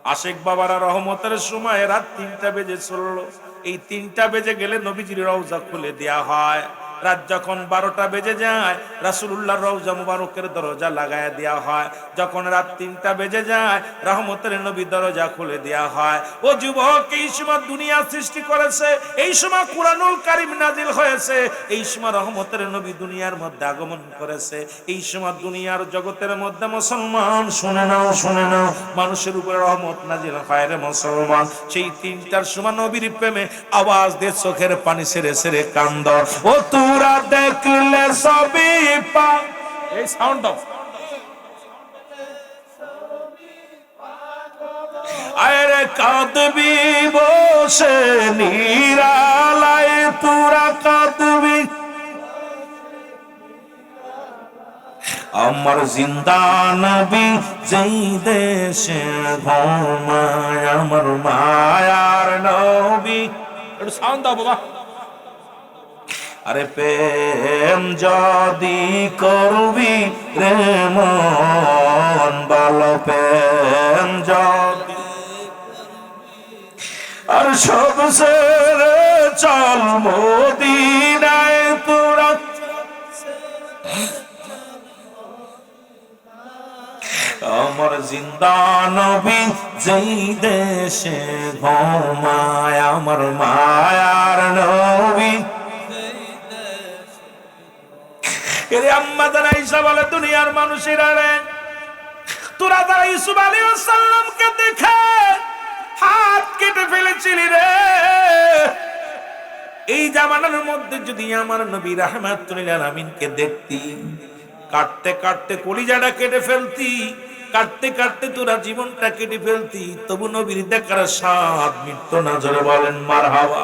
আশেক বাবারা রহমতের সময় রাত 3টা বেজে চললো। এই 3টা বেজে গেলে নবীজির রওজা খুলে দেয়া হয়। রাত যখন 12টা বেজে যায় রাসূলুল্লাহর রওজা মুবারকের দরজা লাগায় দেয়া হয়। যখন রাত 3টা বেজে যায় রহমতের নবী দরজা খুলে দেয়া হয়। ও যুবক, এই সময় দুনিয়া সৃষ্টি করেছে, এই সময় কুরআনুল কারীম নাজিল হয়েছে, এই সময় রহমতের নবী দুনিয়ার মধ্যে আগমন করেছে, এই সময় দুনিয়ার জগতের মধ্যে মুসলমান শুনে নাও, শুনে নাও, মানুষের উপরে রহমত নাজিল হয় রে মুসলমান। সেই 3টার সময় নবীর প্রেমে আওয়াজ দিয়ে চোখের পানি ছেড়ে ছেড়ে কান্দ। ও তোরা দেখলে সবই পা, এই সাউন্ড দাও, আরে কাঁদবি বসে নিরালায়, তোরা কাঁদবি আমার জিন্দা নবী যেই দেশে ঘুমায়, আমার মায়ার নবী। একটু সাউন্ড দাও বাবা। আরে প্রেম যদি করবি রে মন, ভালো প্রেম যদি, আর সব ছেড়ে চল মদিনায় তোরা, আমার জিন্দা নবী যেই দেশে ঘুমায়, আমার মায়ার নবী। এরে আম্মা জান আয়েশা বলে, দুনিয়ার মানুষেরা রে, তোরা যারা ইউসুফ আলাইহিস সালামকে দেখে হাত কেটে ফেলেছিলি রে, এই জামানার মধ্যে যদি আমার নবী রাহমাতুল লিল আলামিনকে দেখতি, কাটতে কাটতে কলিজাটা কেটে ফেলতি, কাটতে কাটতে তোরা জীবনটা কেটে ফেলতি, তবু নবীর দেখার স্বাদ মিটতো না। জোরে বলেন মারহাবা।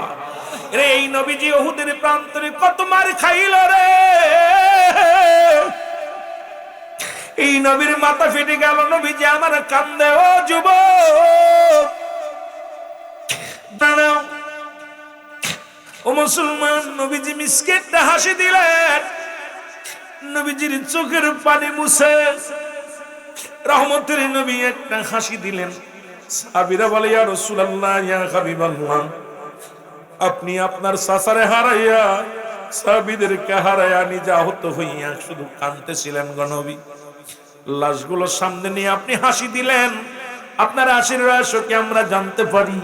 রে এই নবীজি উহুদের প্রান্তরে কত মার খাইল রে, এই নবীর মাথা ফেটে গেল, নবীজি আমার কান্দে। ও যুবক দাঁড়াও, ও মুসলমান, নবীজি মিসকেটটা হাসি দিলেন, নবীজির চোখের পানি মুছে রহমতের নবী একটা হাসি দিলেন। সাহাবীরা বলে, ইয়া রাসূলুল্লাহ, ইয়া হাবিবাল্লাহ, আপনি আপনার সাসারে হারাইয়া সাহাবীদেরকে হারাইয়া নিজে আহত হইয়া শুধু কাঁদতেছিলেন গো নবী। লাশগুলো সামনে নিয়ে আপনি হাসি দিলেন, আপনার হাসির রহস্য কি আমরা জানতে পারি?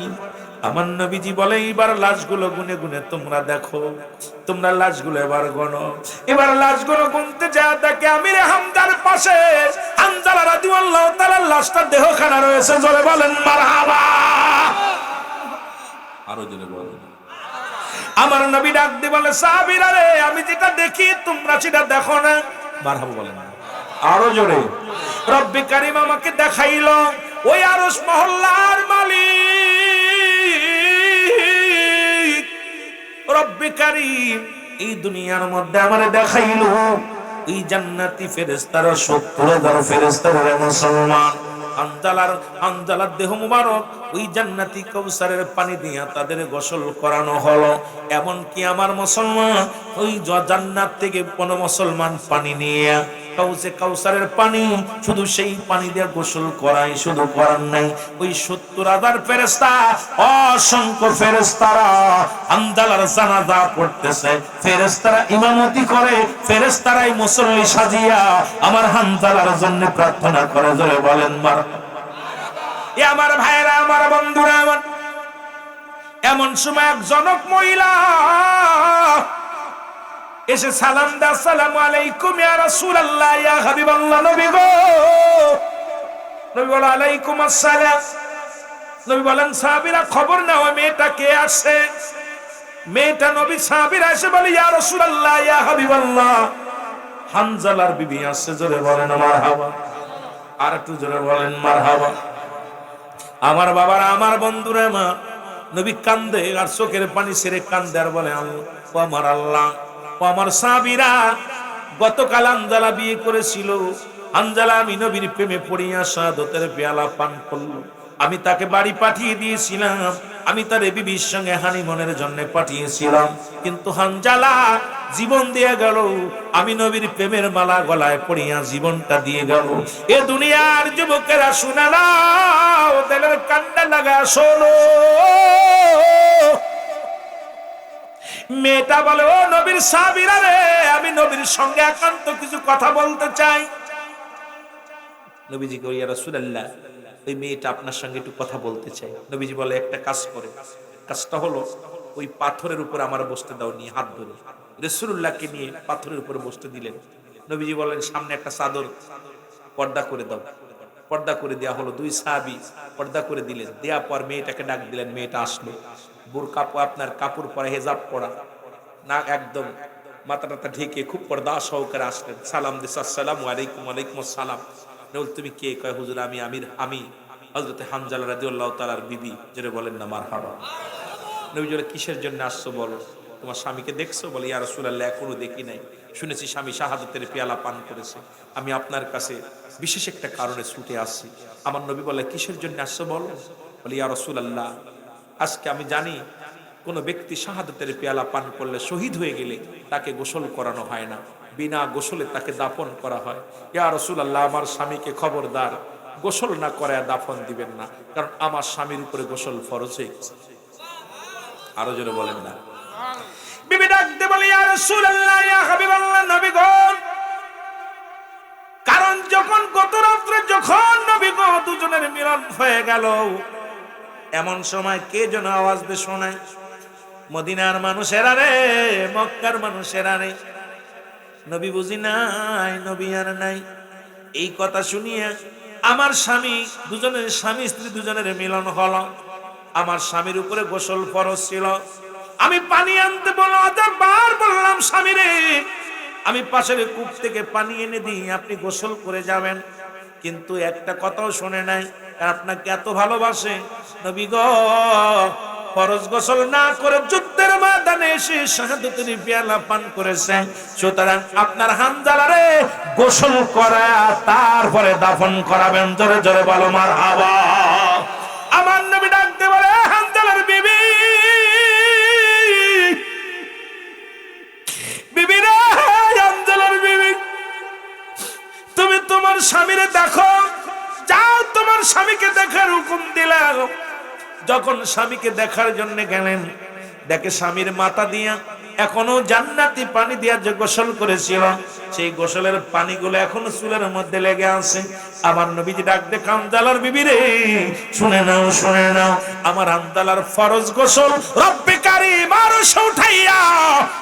আমার নবীজি বলে, এবার লাশগুলো গুনে গুনে তোমরা দেখো, তোমরা লাশগুলো এবার গণো। এবার লাশগুলো গুনতে যা দেখে আমির হামজার পাশে হানজালা রাদিয়াল্লাহু তাআলা লাশটা দেহখানা রয়েছে। জোরে বলেন মারহাবা। আরো জোরে বলেন। আমার নবী ডাক দিয়ে বলে, সাহাবীরা রে, আমি যেটা দেখি তোমরা সেটা দেখো না। মারহাবা বলেন আরো জোরে। রব্বে কারীম আমাকে দেখাইলো, ওই আরশ মহল্লার মালিক রব্বে কারীম এই দুনিয়ার মধ্যে আমারে দেখাইলো, এই জান্নাতি ফেরেশতারা 70,000 ফেরেশতার মুসলমান হানজালার দেহ মুবারক ওই জান্নাতি কাউসারের পানি দিয়া তাদের গোসল করানো হলো। এমন কি আমার মুসলমান ওই জান্নাত থেকে কোন মুসলমান পানি নিয়ে কাউসারের পানি, শুধু সেই পানি দিয়ে গোসল করাই, শুধু করার নাই, ওই 70,000 ফেরেশতা, অসংখ্য ফেরেশতারা হানজালার জানাজা পড়তেছে, ফেরেশতারা ইমামতি করে, ফেরেশতারাই মুসল্লি সাজিয়া আমার হানজালার জন্য প্রার্থনা করে। জোরে বলেন মারহাবা। এ আমার ভাইরা, আমার বন্ধুরা, আমার এমন সময় এক জনক মহিলা এসে সালাম দা, আসসালামু আলাইকুম ইয়া রাসূলুল্লাহ, ইয়া হাবিবাল্লাহ। নবী গো, নবী বলেন আলাইকুম আসসালাম। নবী বলেন, সাহাবীরা খবর নাও মেয়েটা কে আসে। মেয়েটা নবী, সাহাবীরা এসে বলে, ইয়া রাসূলুল্লাহ, ইয়া হাবিবাল্লাহ, হানজালার বিবি আসছে। জোরে বলেন মারহাবা। আর একটু জোরে বলেন মারহাবা। আমার বাবারা, আমার বন্ধুরা, আমার নবী কান্দে আর চোখের পানি ছেড়ে কান্দে আর বলে, ও আমার আল্লাহ, ও আমার সাহাবীরা, গতকাল হানজালা বিয়ে করেছিল, হানজালা আমি নবীর প্রেমে পড়িয়া শাহাদাতের পেয়ালা পান করলো, আমি তাকে বাড়ি পাঠিয়ে দিয়েছিলাম, আমি তার বিবির সঙ্গে হানিমুনের জন্য পাঠিয়েছিলাম, কিন্তু হানজালা জীবন দিয়ে গেল। আমি নবীর প্রেমের মালা গলায় পড়িয়া জীবনটা দিয়ে গেল। এ দুনিয়ার যুবকেরা শুনে নাও, ওদের কান্না লাগা শোনো। মেয়েটা বলে, ও নবীর সাহাবীরা রে, আমি নবীর সঙ্গে একান্ত কিছু কথা বলতে চাই। নবীজি কই, ইয়া রাসূলুল্লাহ, ওই মেয়েটা আপনার সঙ্গে একটু কথা বলতে চাই। নবীজি বলে, একটা কাজ করে, কাজটা হলো ওই পাথরের উপর আমার বসতে দাও, নিয়ে হাত ধরে রাসূলুল্লাহকে নিয়ে পাথরের উপর বসতে দিলেন। নবীজি বলেন, সামনে একটা চাদর পর্দা করে দাও। পর্দা করে দেয়া হলো, দুই সাহাবী পর্দা করে দিলেন। দেয়া পর মেয়েটাকে ডাক দিলেন, মেয়েটা আসলো। বোরকা আপনার কাপড় পরা, হেজাব পরা, না একদম মাথাটা ঢেকে খুব পর্দা সহকারে আসলেন। সালাম দিস, আসসালামু আলাইকুম। ওয়ালাইকুম আসসালাম। তুমি কে? কয়, হুজুর আমি হযরত হানজালা রাদিয়াল্লাহু তাআলার বিবি। জোরে বলেন না মারহাবা। নবী বলে, কিসের জন্য আসছো বলো? তোমার স্বামীকে দেখছো? বলে, ইয়া রাসূলুল্লাহ, এখনো দেখি নাই, শুনেছি স্বামী শাহাদাতের পেয়ালা পান করেছে। আমি আপনার কাছে বিশেষ একটা কারণে ছুটে আসছি। আমার নবী বলে, কিসের জন্য আসছো বলো? বলে, ইয়া রাসূলুল্লাহ, আজকে আমি জানি কোন ব্যক্তি শাহাদাতের পেয়ালা পান করলে, শহীদ হয়ে গেলে তাকে গোসল করানো হয় না, বিনা গোসলে তাকে দাফন করা হয়। ইয়া রাসূলুল্লাহ, আমার স্বামীকে খবরদার গোসল না করায় দাফন দিবেন না, কারণ আমার স্বামীর উপরে গোসল ফরজ হয়ে গেছে। আরো জোরে বলেন না। বিবি ডাকতে বলে, ইয়া রাসূলুল্লাহ, ইয়া হাবিবাল্লাহ, নবী গো, কারণ যখন গত রাত্রে যখন নবী গো দুজনের মিলন হয়ে গেল, এমন সময় কে যেন আওয়াজ দিয়ে শোনায়, মদিনার মানুষেরা রে, মক্কার মানুষেরা রে, নবী বুঝি নাই, নবী আর নাই। এই কথা শুনিয়ে আমার স্বামী, দুজনের স্বামী স্ত্রী দুজনের মিলন হলো। আমার স্বামীর উপরে গোসল ফরজ ছিল। আমি পানি আনতে বার বললাম, স্বামী রে, আমি পাশের কূপ থেকে পানি এনে দিই, আপনি গোসল করে যাবেন। কিন্তু একটা কথাও শুনে নাই, আপনাকে এত ভালোবাসে। নবী গো, ফরজ গোসল না করে যুদ্ধের ময়দানে এসে শাহাদাতের পেয়ালা পান করেছে, সুতরাং আপনার হানজালারে গোসল করা তারপরে দাফন করাবেন। জোরে জোরে বলো মারহাবা। আমার নবী ডাকতে বলে, হানজালার বিবি, বিবি রে, হানজালার বিবি, তুমি তোমার স্বামীরে দেখো, যাও তোমার স্বামীকে দেখার হুকুম দিলাম। যখন স্বামীকে দেখার জন্য গেলেন, দেখে স্বামীর মাথা দিয়া এখনো জান্নাতি পানি দিয়া যে গোসল করেছিল, সেই গোসলের পানিগুলো এখনো চুলের মধ্যে লেগে আছে। আমার নবীজি ডাক দেখে, হানজালার বিবি রে, শুনে নাও, শুনে নাও, আমার হানজালার ফরজ গোসল রব্বে কারীম আরশে উঠাইয়া,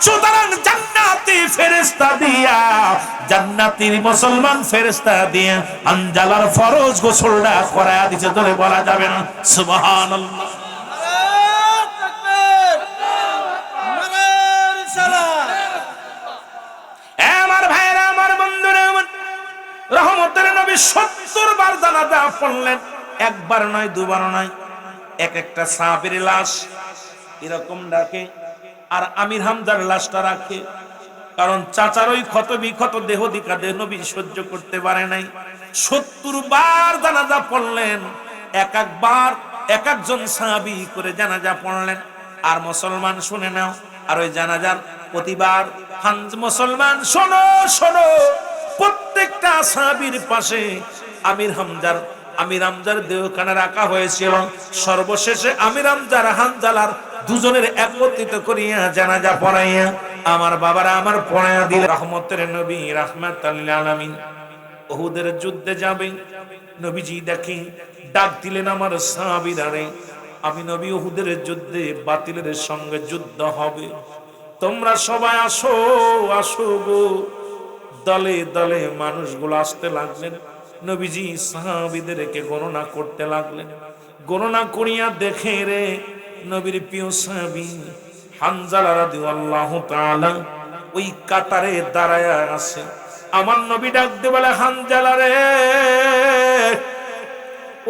সুতরাং জান্নাতি ফেরেশতা দিয়া, জান্নাতি মুসলমান ফেরেশতা দিয়া হানজালার ফরজ গোসলটা করায়া দিতে, ধরে বলা যাবে না সুবহানাল্লাহ। আমার ভাইরা, আমার বন্ধুরা, রহমতের নবী 70 বার জানাজা পড়লেন, একবার নয়, দুবার নয়। এক একটা সাহাবীর লাশ এরকম রাখে, আর আমির হামজার লাশটা রাখে, কারণ চাচার ওই ক্ষত বিক্ষত দেহ দিকা দেহ নবী সহ্য করতে পারে নাই। 70 বার জানাজা পড়লেন, এক একবার এক একজন সাহাবী করে জানাজা পড়লেন। আর মুসলমান শুনে নাও, আর ওই জানাজার প্রতিবার মুসলমান শোনো, শোনো, প্রত্যেকটা সাহাবীর পাশে আমির হামজার দেহখানা রাখা হয়েছিল। সর্বশেষে আমির হামজার হানজালার দুজনের একত্রিত করিয়া জানাজা পড়াইয়া আমার বাবারা আমার পড়াইয়া দিল। রহমতের নবী রাহমাতুল লিল আলামিন উহুদের যুদ্ধে যাবে, নবীজি দেখি ডাক দিলেন, আমার সাহাবীরা রে, আমি নবী উহুদের যুদ্ধে বাতিলের সঙ্গে যুদ্ধ হবে, তোমরা সবাই আসো, আসো গো। দলে দলে মানুষগুলো আসতে লাগলেন। নবীজি সাহাবীদেরকে গণনা করতে লাগলেন। গণনা করিয়া দেখে রে, নবীর প্রিয় সাহাবী হানজালা রাদিয়াল্লাহু তাআলা ওই কাতারে দাঁড়ায়া আছে। আমার নবী ডাক দিয়ে বলে, হানজালা রে,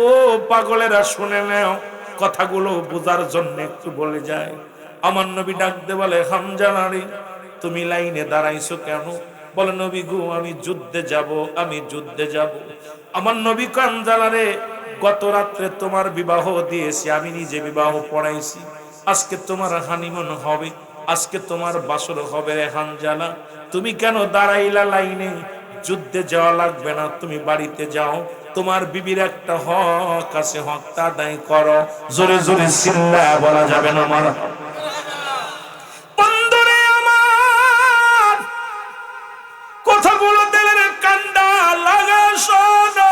ও পাগলেরা শুনে নাও, কথাগুলো বোঝার জন্য একটু বলে যায়। আমার নবী ডাক দিয়ে বলে, হানজালা রে, তুমি লাইনে দাঁড়াইছো কেন? বলে, নবী গো, আমি যুদ্ধে যাব, আমি যুদ্ধে যাব। আমার নবী, হানজালা রে, গত রাত্রে তোমার বিবাহ দিয়েছি, আমি নিজে বিবাহ পড়াইছি। আজকে তোমার হানিমুন হবে, আজকে তোমার বাসর হবে রে হানজালা। তুমি কেন দাঁড়াইলা লাইনে? যুদ্ধে যাওয়া লাগবে না, তুমি বাড়িতে যাও। তোমার বিবির একটা হক আছে, হকটা আদায় করো। জোরে জোরে চিল্লায়া বলা যাবে না আমার বন্ধুরে আমার, কথাগুলো দিলের কান্দা লাগা শোনো।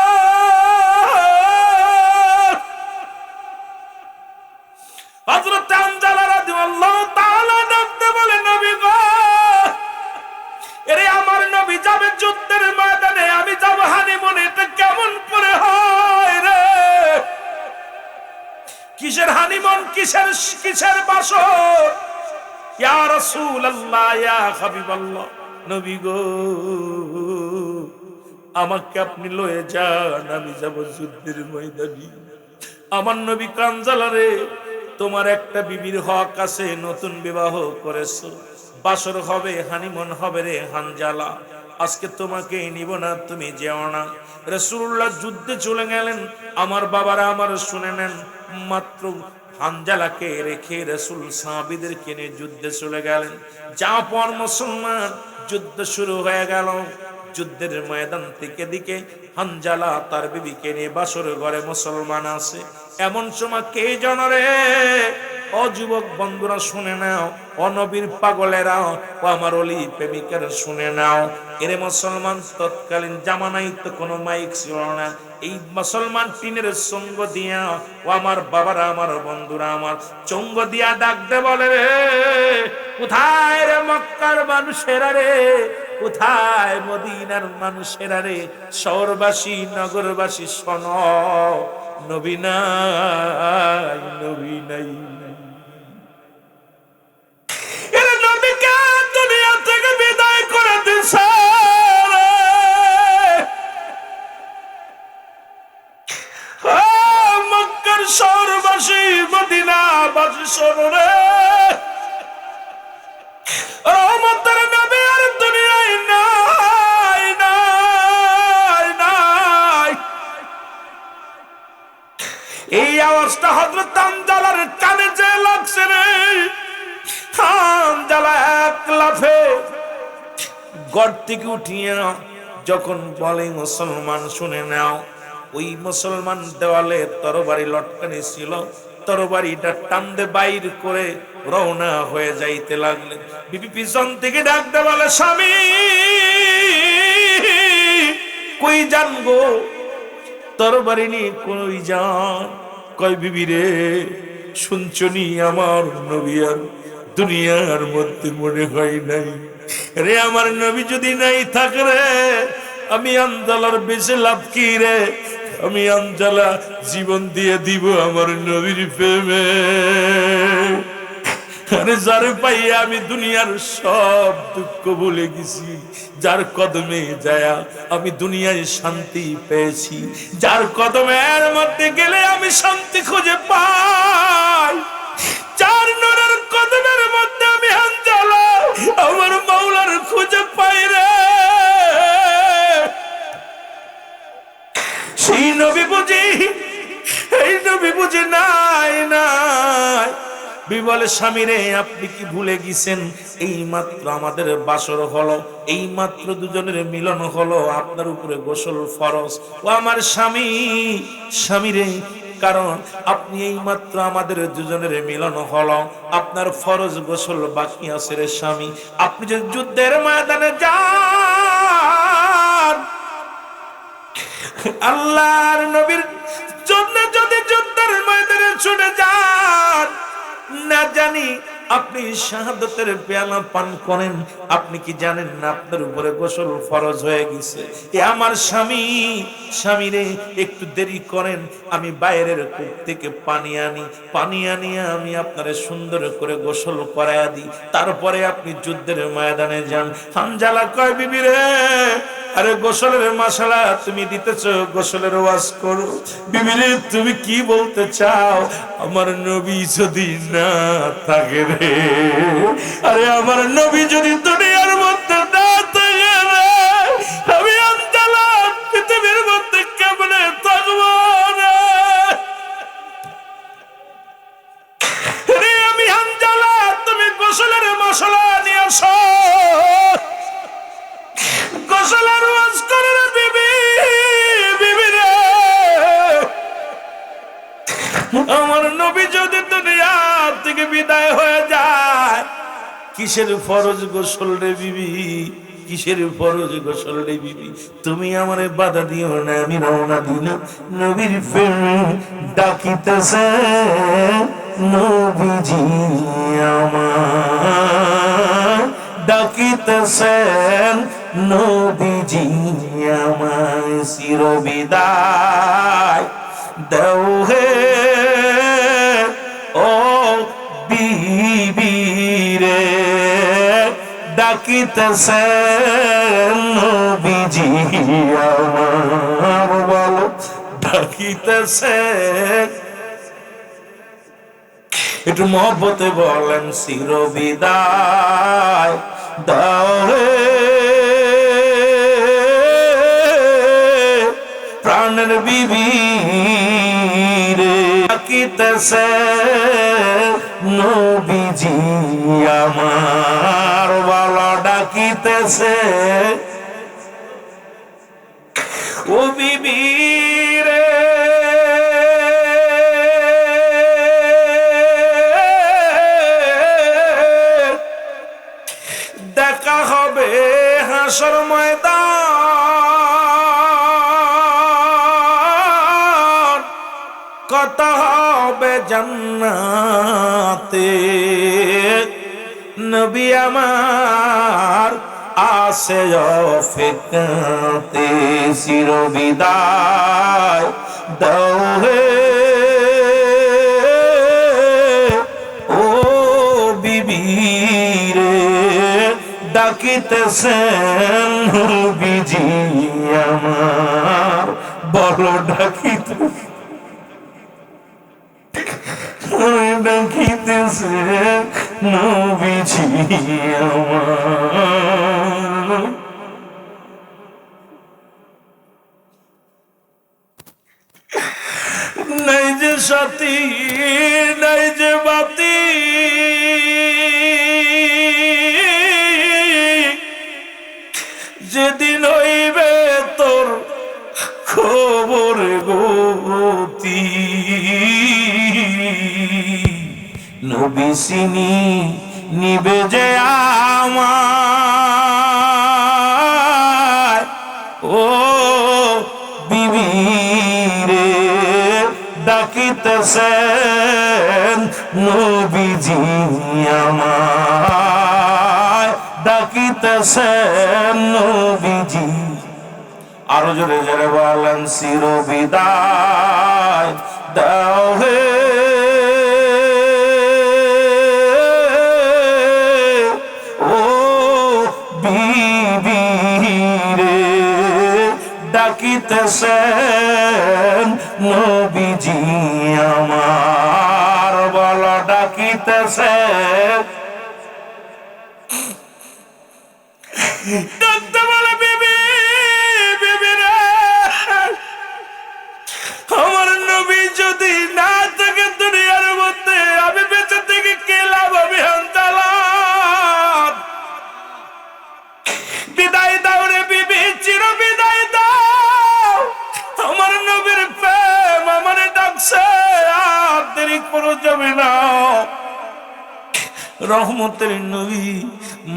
হযরত হানজালা রাদিয়াল্লাহু তাআলা ডাকতে বলে, নবী গো, এরে আমার নবী যাবে যুদ্ধের ময়দানে, আমি যাব হানিমুনে, এটা কেমন করে হয় রে? কিসের হানিমুন, কিসের বাসর? ইয়া রাসূলুল্লাহ, ইয়া হাবিবাল্লাহ, নবী গো, আমাকে আপনি লয়ে যান, আমি যাব যুদ্ধের ময়দানে। আমার নবী হানজালা রে, তোমার একটা বিবির হক আছে, নতুন বিবাহ করেছো, বাসর হবে, হানিমুন হবে রে হানজালা। আজকে তোমাকে নিব না, তুমি যেও না। রাসূলুল্লাহ যুদ্ধে চলে গেলেন। আমার বাবারা আমার শুনে নেন, মাত্র হানজালাকে রেখে রাসূল সাহাবীদেরকে নিয়ে যুদ্ধে চলে গেলেন। যা পর মুসলমান যুদ্ধ শুরু হয়ে গেল। যুদ্ধের ময়দান থেকে দিকে হানজালা তার বিবিকে নিয়ে বাসর ঘরে মুসলমান আছে। এমন সময় কে জানরে? ও যুবক বন্ধুরা শুনে নাও, ও নবীর পাগলেরা, ও আমার অলি প্রেমিকারা শুনে নাও। এরে মুসলমান, তৎকালীন জামানায় তো কোনো মাইক ছিল না। এই মুসলমান টিনের সঙ্গ দিয়া, ও আমার বাবারা আমার বন্ধুরা আমার চঙ্গ দিয়া ডাকতে বলে, রে কোথায় রে মক্কার মানুষেরা রে, কোথায় মদিনার মানুষেরা রে, শহরবাসী নগরবাসী শোনো, নবী নাই, নবী নাই। এর নবীকে দুনিয়া থেকে বিদায় করে দিছে। মক্কার শহরবাসী মদিনাবাসী শোনো রে, রহমতের নবী আর দুনিয়ায় নাই, নাই, নাই। এই আওয়াজটা হযরত হানজালার কানে যে লাগছে রে, হানজালা এক লাফে ঘর থেকে উঠিয়া যখন বলে, মুসলমান শুনে নাও, ওই মুসলমান দেওয়ালে তরবারি লটকানি ছিল, তরবারিটা টানতে বাইর করে রওনা হয়ে যাইতে লাগলেন। বিবি পিছন থেকে ডাকতে বলে, স্বামী কই যান গো? তরবারি নিয়ে কই যান? কয়, বিবি রে, শুনছনি আমার নবী আর দুনিয়ার মধ্যে মনে হয় নাই রে। আমার নবী যদি নাই থাকে রে, আমি হানজালার বেঁচে লাভ কি রে? আমি হানজালা জীবন দিয়ে দিব আমার নবীর প্রেমে। আরে যারে পাইয়া আমি দুনিয়ার সব দুঃখ ভুলে গেছি, যার কদমে যায়া আমি দুনিয়ায় শান্তি পেয়েছি, যার কদমের মধ্যে গেলে আমি শান্তি খুঁজে পাই, যার নূরের কদমের মধ্যে আমি হানজালা আমার মাওলার খুঁজে পাই রে। সেই নবী বুঝি, এই নবী বুঝি নাই, নাই। বিবি বলে, স্বামী রে, আপনি কি ভুলে গেছেন? এই মাত্র আমাদের বাসর হলো, এই মাত্র দুজনের মিলন হলো, আপনার উপরে গোসল ফরজ। ও আমার স্বামী, স্বামী রে, কারণ আপনি এই মাত্র আমাদের দুজনের মিলন হলো, আপনার ফরজ গোসল বাকি আছে রে স্বামী। আপনি যদি যুদ্ধের ময়দানে যান, আল্লাহর নবীর জন্য যদি যুদ্ধের ময়দানে ছুটে যান, না জানি আপনি শাহাদাতের পেয়ালা পান করেন, আপনি কি জানেন না আপনার উপরে গোসল ফরজ হয়ে গেছে? এ আমার স্বামী, স্বামী রে, একটু দেরি করেন, আমি বাইরের কূপ থেকে পানি আনি, পানি আনিয়ে আমি আপনারে সুন্দর করে গোসল করায়া দিই, তারপরে আপনি যুদ্ধের ময়দানে যান। হানজালা কয়, বিবি রে, আরে গোসলের মশলা তুমি দিতেছ, গোসলের ওয়াজ করো। বিবি রে, তুমি কি বলতে চাও? আমার নবী যদি না থাকে রে, আরে আমার নবী যদি দুনিয়ার মধ্যে না থাকে রে, আমি হানজালা পৃথিবীর মধ্যে কেমনে থাকবো রে? আমার নবী যদি দুনিয়া থেকে বিদায় হয়ে যায়, কিসের ফরজ গোসল রে বিবি, কিসের ফরজ গোসল রে বিবি? তুমি আমারে বাধা দিও না, আমি রওনা দিলাম নবীর প্রেম ডাকিতেছে। নবীজি আমার ডাকিতেছেন, নবীজি আমায় চির বিদায় দেও হে ও বিবি রে, ডাকিতেছেন নবীজি আমার, বলো ডাকিতেছেন। একটু মহব্বতে বলেন চির বিদায় দাও রে প্রাণের বিবি রে, ডাকিতেছে নবীজি আমার, বলো ডাকিতেছে ও বিবি রে। দেখা হবে হাসর ময়দান, কথা হবে জান্নাতে, নবী আমার আসে অপেক্ষাতে, চির বিদায় দাও হে ও বিবি রে, ডাকিতেছেন নবীজি আমার, বলো ডাকিতেছেন ডাকিতেছেন নবীজি আমার। নাই যে সাথী নাই যে বাতি, যেদিন হইবে তোর খবর গতি, নবী চিনি নিবে যে আমার, ও বিবি রে, ডাকিতেছেন নবীজি আমার, ডাকিতেছেন নবীজি। আরো জোরে জোরে বলেন চির বিদায় দাও হে ও বিবি রে, ডাকিতেছেন নবীজি আমার, বলো ডাকিতেছেন। ডাকতে বলে বিবি বিবি রে, আমার নবী যদি না থাকে দুনিয়ার মধ্যে, আমি বেঁচে থেকে কে লাভ, আমি হান্তালাম। বিদায় দাও রে বিবি, চির বিদায় দাও, আমার নবীর প্রেম আমার ডাকছে, আর দেরি করে যাবে না। রহমতের নবী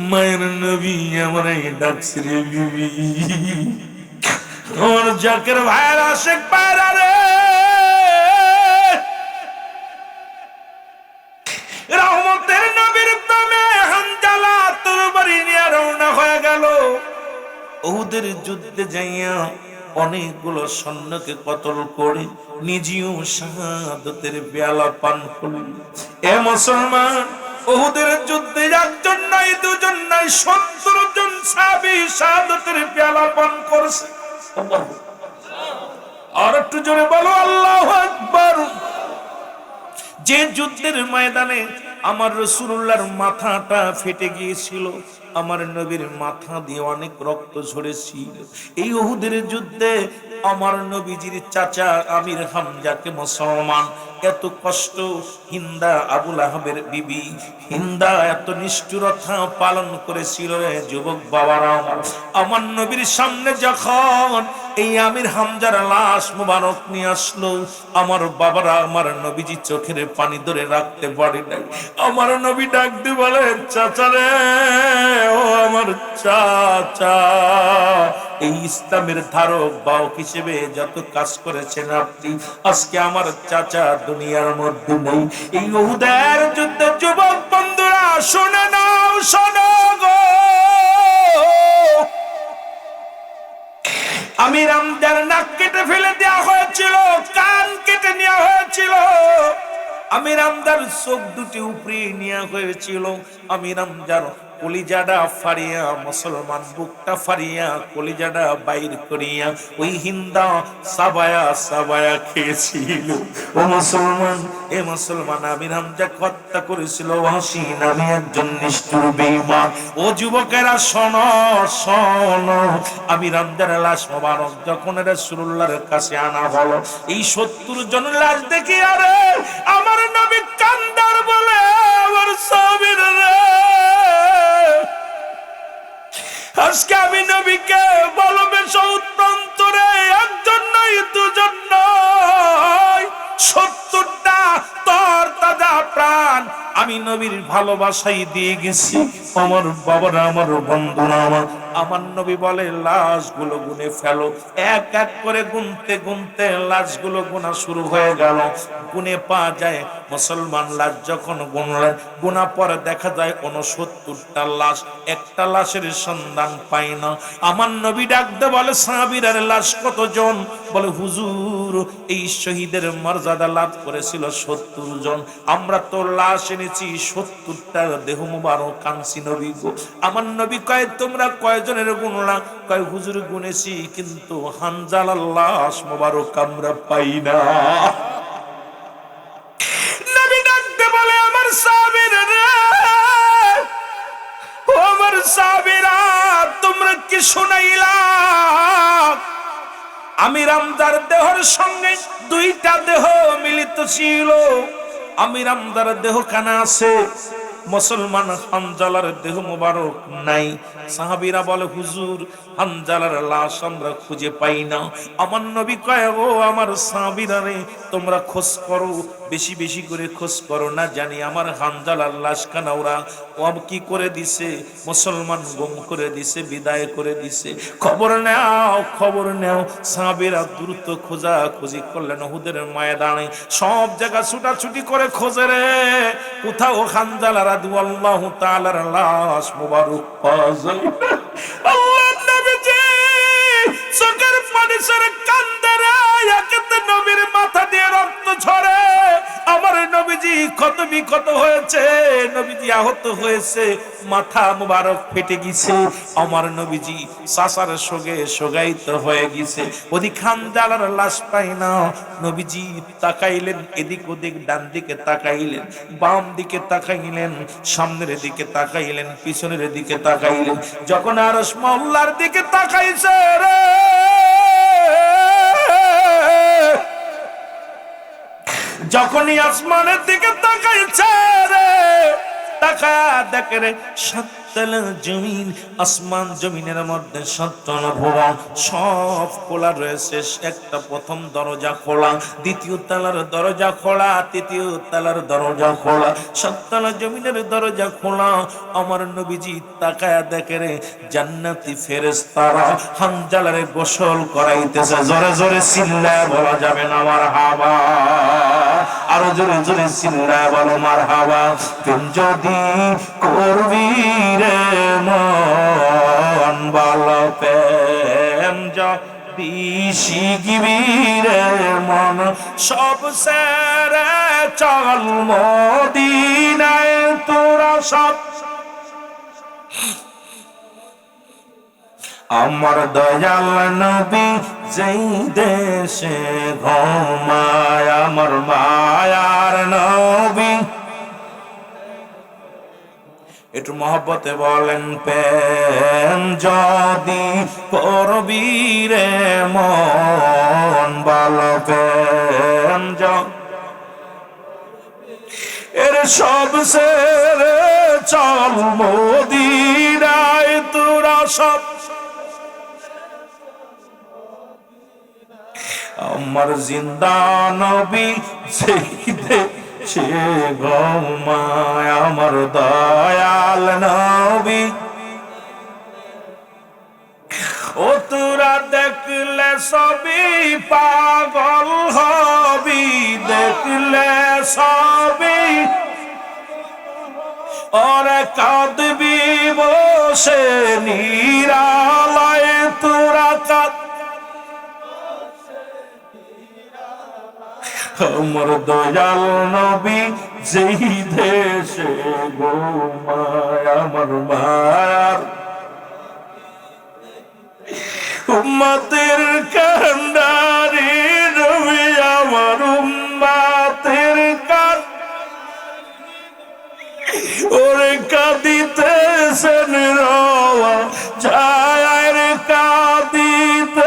মায়ের নবী আমার ডাকছে রে বিবি, আমার জাকের ভাইয়ের আশেক পায়রা রে, রহমতের নবীর প্রেমে হানজালা তরবারি নিয়ে রওনা হয়ে গেল। উহুদের যুদ্ধে যাইয়া অনেকগুলো সৈন্যকে কতল করে নিজেও শাহাদাতের পেয়ালা পান করলেন। এ মুসলমান, উহুদের যুদ্ধে একজন নাই দুজন নাই 70 জন সাহাবী শাহাদাতের পেয়ালা পান করছে। আর একটু জোরে বলো আল্লাহু আকবার। যে যুদ্ধের ময়দানে আমার রাসূলুল্লাহর মাথাটা ফেটে গিয়েছিল, আমার নবীর মাথা দিয়ে অনেক রক্ত ঝরেছিল। এই উহুদের যুদ্ধে আমার নবীজির চাচা আমির হামজাকে মুসলমান এত কষ্ট, হিন্দা আবুল আহাবের বিবি হিন্দা এত নিষ্ঠুরতা পালন করেছিল। রে যুবক বাবারা, আমার নবীর সামনে যখন এই আমির হামজার লাশ মুবারক নিয়ে আসলো, আমার বাবারা আমার নবীজি চোখের পানি ধরে রাখতে পারে নাই। আমার নবী ডাক দিয়ে বলে, চাচা রে, ও আমার চাচা, এই ইসলামের ধারক বাহক হিসেবে যত কাজ করেছেন আপনি, আজকে আমার চাচা দুনিয়ার মধ্যে নেই। এই উহুদের যুদ্ধে যুবক বন্ধুরা শুনে নাও, শোনো গো, আমির হামজার নাক কেটে ফেলে দেওয়া হয়েছিল, কান কেটে নেওয়া হয়েছিল, আমির হামজার চোখ দুটি উপরে নেওয়া হয়েছিল, আমির হামজার কলিজাটা ফাড়িয়া, মুসলমান বুকটা ফাড়িয়া কলিজাটা বাইর করিয়া ওই হিন্দা সাবায়া সাবায়া খেয়েছিল। ও মুসলমান, এ মুসলমান, আমির হামজা হত্যা করেছিল ওয়াসি নামে একজন নিষ্ঠুর বেঈমান। ও যুবকেরা শোনো শোনো, আমির হামজার লাশ মোবারক যখন রাসূলুল্লাহর কাছে আনা হলো, এই 70 জন লাশ দেখি আরে আমার নবী কান্দার বলে, আমার সাবির রে, আজকে আমি নবীকে ভালোবেসে উত্তরে একজন নয় দুজন নয় 70টা তোর তাজা প্রাণ আমি নবীর ভালোবাসাই দিয়ে গেছি। আমার বাবারা, আমার বন্ধুরা, আমার নবী বলে, লাশগুলো গুনে ফেলো। এক এক করে গুনতে গুনতে লাশগুলো গোনা শুরু হয়ে গেল। গুনে পাওয়া যায়, মুসলমান লাশ যখন গুনলেন, গোনা পরে দেখা যায় 69টা লাশ, একটা লাশের সন্ধান পাই না। আমার নবী ডাকতে বলে, সাহাবীদের লাশ কতজন? বলে, হুজুর, এই শহীদের মর্যাদা লাভ করেছিল 70 জন, আমরা তো লাশ এনেছি 70টা দেহ মুবারক কানছি নবী গো। আমার নবী কয়, তোমরা কয়জনের গুনলা? কয়, হুজুর গুনেছি, কিন্তু হানজালার লাশ মুবারক আমরা পাই না। নবী ডাকতে বলে, আমার সাহাবীরা রে, ও আমার সাহাবীরা, তোমরা কি শুনাইলা? আমির হামজার দেহের সঙ্গে 2টা দেহ মিলিত ছিল। আমির হামজার দেহ কানা আছে, মুসলমান হানজালার দেহ মুবারক নাই। সাহাবীরা বলে, হুজুর, হানজালার লাশ আমরা খুঁজে পাই না। আমার নবী কয়, ও আমার সাহাবীরা রে, তোমরা খোঁজ করো, বেশি বেশি করে খোঁজ করো, না জানি আমার হানজালার লাশ কানা ওরা কি করে দিছে, মুসলমান গুম করে দিছে, বিদায় করে দিছে। খবর নাও, খবর নাও। সাহাবীরা দ্রুত খোঁজাখুঁজি করলেন উহুদের ময়দানে, সব জায়গা ছুটাছুটি করে খোঁজে রে, কোথাও হানজালা রাদিয়াল্লাহু তাআলার লাশ মুবারক পাওয়া যায়। আল্লাহর নবীজি চোখের পানি ছেড়ে কান্দে রে, একেতে নবীর মাথা দিয়ে রক্ত ঝরে। আমার নবীজি কত বিকট হয়েছে, নবীজি আহত হয়েছে, মাথা মুবারক ফেটে গেছে। আমার নবীজি সাসার সঙ্গে সোগাইত হয়ে গেছে। ওদিক হানজালার লাশ পাই না। নবীজি তাকাইলেন এদিক ওদিক, ডান দিকে তাকাইলেন, বাম দিকে তাকাইলেন, সামনের দিকে তাকাইলেন, পিছনের দিকে তাকাইলেন। যখন আরশ মহল্লার দিকে তাকাইছে রে, যখনই আসমানের দিকে তাকাইছে রে, তাকায়া দেখে রে, সাততলা জমিন, আসমান জমিনের মধ্যে 7 ভুবন সব খোলা রয়েছে। একটা প্রথম দরজা খোলা, দ্বিতীয় তলার দরজা খোলা, তৃতীয় তলার দরজা খোলা, 7তলা জমিনের দরজা খোলা। আমার নবীজি তাকায়া দেখে রে, জান্নাতি ফেরেশতারা হানজালারে গোসল করাইতেছে। জোরে জোরে চিল্লায় বলা যাবে না মারহাবা, আরো জোরে জোরে চিল্লায় বলো মারহাবা। তুই যদি করবি রে মন ভালো, প্রেম যদি শিখবি রে মন, সব সেরে চল মদিনায় তোরা সব। আমার দয়াল নবী যেই দেশে ঘুমায়, আমার মায়ার নবী, একটু মহব্বতে বলেন, প্রেম যদি করবি রে মন ভালো, প্রেম এর সব সেরে চল মদিনায় তোরা সব। আমার জিন্দা নবী সেইদে সে ঘুমায়, আমার দয়াল নবী। ও তোরা দেখলে সবই পাগল হবি, দেখলে সবই ওরে কাঁদবি বসে নিরালায়, তোরা কাঁদ। আমার দয়াল নবী যেই দেশে ঘুমায়, আমার মায়ার উম্মতের কান্ডারি নবী, আমার উম্মতের কান ওরে কাঁদিতেছেন রওয়া যায় রে, কাঁদিতেছেন